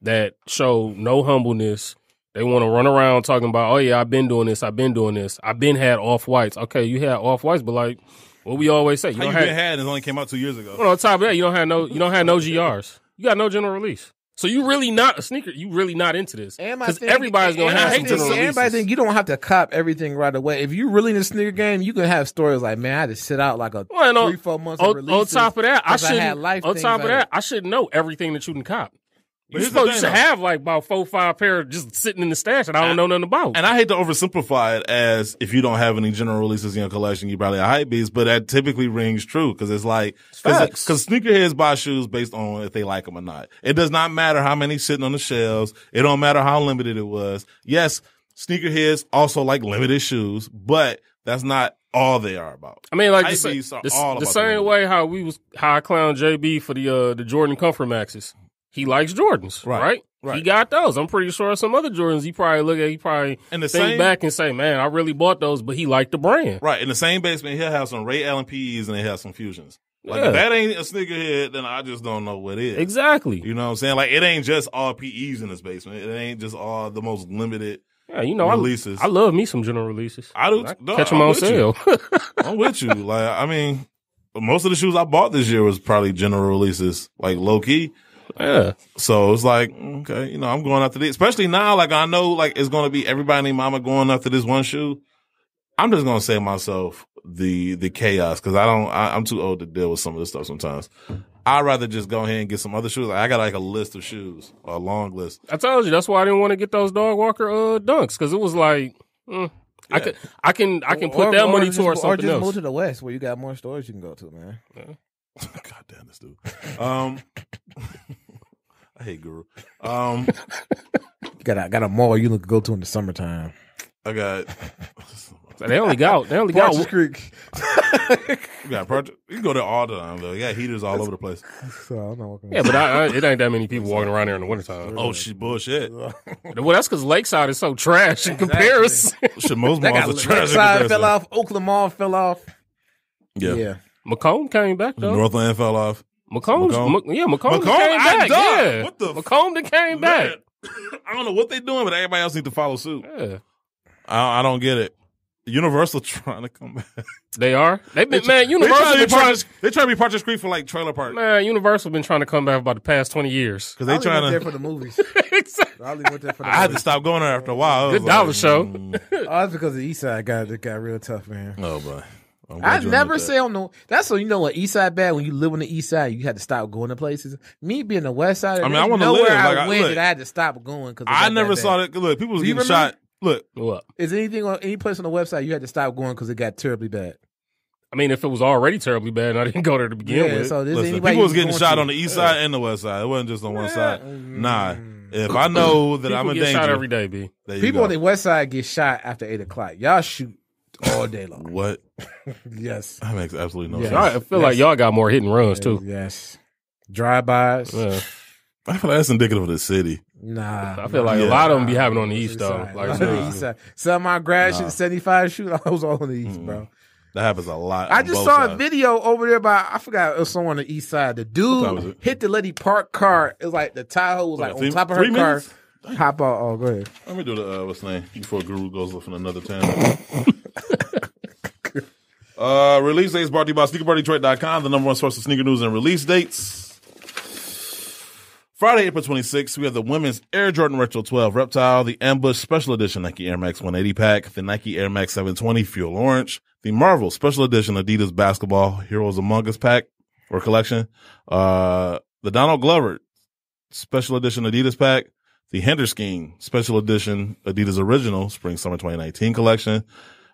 that show no humbleness. They want to run around talking about, oh yeah, I've been doing this. I've been had off-whites. Okay, you had off-whites, but like what we always say. It only came out 2 years ago. Well, on top of that, you don't have no GRs. You got no general release. So you really not a sneaker. You really not into this because everybody's gonna have some general releases. Everybody think you don't have to cop everything right away. If you really in the sneaker game, you can have stories like, man, I had to sit out like 3-4 months of releases. On top of that, I should know everything that you can cop. You should have like about 4-5 pair just sitting in the stash that I don't know nothing about. And I hate to oversimplify it as if you don't have any general releases in your collection, you probably a hype beast, but that typically rings true because it's like, because sneakerheads buy shoes based on if they like them or not. It does not matter how many sitting on the shelves. It don't matter how limited it was. Yes, sneakerheads also like limited shoes, but that's not all they are about. I mean, like the same way how I clowned JB for the Jordan Comfort Maxes. He likes Jordans, right? He got those. I'm pretty sure some other Jordans he probably think back and say, man, I really bought those, but he liked the brand. Right. In the same basement, he'll have some Ray Allen PEs and he'll have some Fusions. Like, if that ain't a sneakerhead, then I just don't know what is. Exactly. You know what I'm saying? Like, it ain't just all PEs in his basement. It ain't just all the most limited releases. I love me some general releases. I do. Catch them on sale. I'm with you. Like, I mean, most of the shoes I bought this year was probably general releases, like low key. Yeah. So it's like, okay, I'm going after this. Especially now, like I know like it's gonna be everybody and their mama going after this one shoe. I'm just gonna save myself the chaos because I'm too old to deal with some of this stuff sometimes. I'd rather just go ahead and get some other shoes. Like, I got like a list of shoes, a long list. I told you that's why I didn't want to get those Dog Walker Dunks because it was like I can put that money towards something else. Or just move to the West where you got more stores you can go to, man. Yeah. God damn this dude. I hate Guru. Got a mall you can go to in the summertime. I got. They only got Creek. You can go there all the time though. You got heaters all over the place. So I'm not walking. Yeah, but it ain't that many people walking around there in the wintertime. Oh shit, bullshit. Well, that's because Lakeside is so trash in comparison. Shit, most malls are trash. Lakeside fell off. Oakland Mall fell off. Yeah. Macomb came back though. Northland fell off. Macomb came back. Yeah. What the Macomb that came back. I don't know what they're doing, but everybody else needs to follow suit. Yeah. I don't get it. Universal trying to come back. They are. Universal. They trying to be Partridge Creek for like trailer park. Man, Universal been trying to come back for about the past 20 years. Because they trying to. There for the movies. I had to stop going there after a while. Good dollar show. That's because the East Side got real tough, man. Oh boy. I never say on no. That's so what East Side bad. When you live on the East Side, you had to stop going to places. Me being the West Side, I want to live. I had to stop going because I never saw that. Look, people was getting shot. Look, what is anything on any place on the website you had to stop going because it got terribly bad? I mean, if it was already terribly bad, and I didn't go there to begin with. So people was getting shot on the East Side and the West Side. It wasn't just on one side. Nah, if I know that I'm in danger, shot every day, B. People on the West Side get shot after 8:00. Y'all shoot all day long. What? Yes, that makes absolutely no sense. I feel like y'all got more hit and runs too. Yes, drive-bys. Yeah. I feel like that's indicative of the city. Nah, I feel like a lot of them be happening on the East though. Like the East Side. Some of my grad shit, 75 shoot, I was all on the East, bro. That happens a lot. I just saw a video over there by I forgot it was someone on the East Side. The dude hit the lady parked car. It was like the Tahoe was like on top of her car. Hop out. Oh, go ahead. Let me do the what's the name before Guru goes off in another town. Release dates brought to you by SneakerBarDetroit.com, the #1 source of sneaker news and release dates. Friday, April 26th, we have the women's Air Jordan Retro 12 Reptile, the Ambush Special Edition Nike Air Max 180 pack, the Nike Air Max 720 Fuel Orange, the Marvel Special Edition Adidas Basketball Heroes Among Us pack or collection, the Donald Glover Special Edition Adidas pack, the Henderson Special Edition Adidas Original Spring Summer 2019 collection.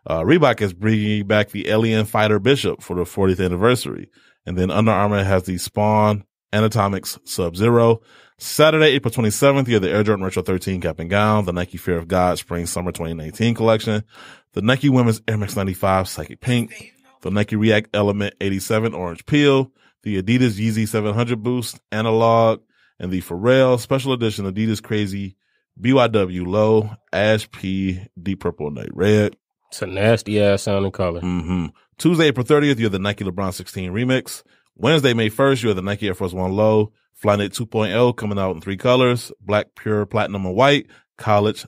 Reebok is bringing back the Alien Fighter Bishop for the 40th anniversary. And then Under Armour has the Spawn Anatomics Sub-Zero. Saturday, April 27th, you have the Air Jordan Retro 13 cap and gown, the Nike Fear of God Spring Summer 2019 collection, the Nike Women's Air Max 95 Psychic Pink, the Nike React Element 87 Orange Peel, the Adidas Yeezy 700 Boost Analog, and the Pharrell Special Edition Adidas Crazy BYW Low Ash P Deep Purple Night Red. It's a nasty ass sounding color. Tuesday, April 30th, you have the Nike LeBron 16 Remix. Wednesday, May 1st, you have the Nike Air Force One Low Flyknit 2.0 coming out in 3 colors: black, pure platinum, and white. College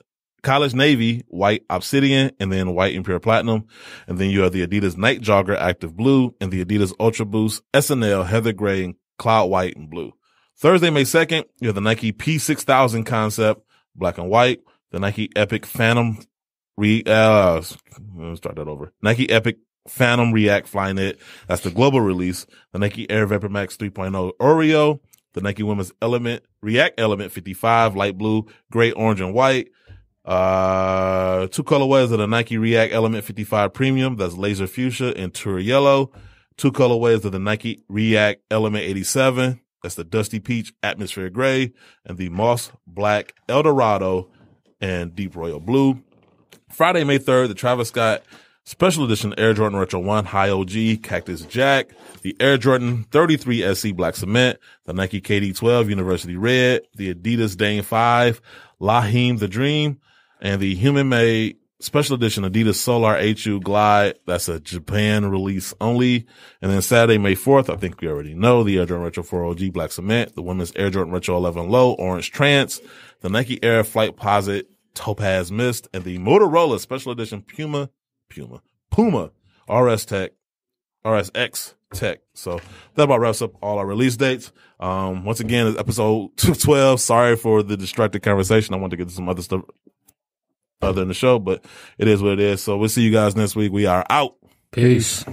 navy, white obsidian, and then white and pure platinum. And then you have the Adidas Night Jogger Active Blue and the Adidas Ultra Boost SNL Heather Gray and Cloud White and Blue. Thursday, May 2nd, you have the Nike P6000 Concept, black and white. The Nike Epic Phantom let's start that over. Nike Epic Phantom React Flyknit. That's the global release. The Nike Air Vapor Max 3.0 Oreo. The Nike Women's React Element 55, light blue, gray, orange, and white. 2 colorways of the Nike React Element 55 Premium. That's laser fuchsia and tour yellow. 2 colorways of the Nike React Element 87. That's the dusty peach, atmosphere gray, and the moss black Eldorado and deep royal blue. Friday, May 3rd, the Travis Scott Special Edition Air Jordan Retro 1 High OG Cactus Jack, the Air Jordan 33 SC Black Cement, the Nike KD12 University Red, the Adidas Dane 5 Lahim the Dream, and the Human Made Special Edition Adidas Solar HU Glide. That's a Japan release only. And then Saturday, May 4th, I think we already know, the Air Jordan Retro 4 OG Black Cement, the Women's Air Jordan Retro 11 Low Orange Trance, the Nike Air Flight Posit Topaz Mist, and the Motorola Special Edition Puma RSX Tech. So that about wraps up all our release dates. Once again, it's episode 12. Sorry for the distracted conversation. I want to get to some other stuff other than the show, but it is what it is. So we'll see you guys next week. We are out. Peace.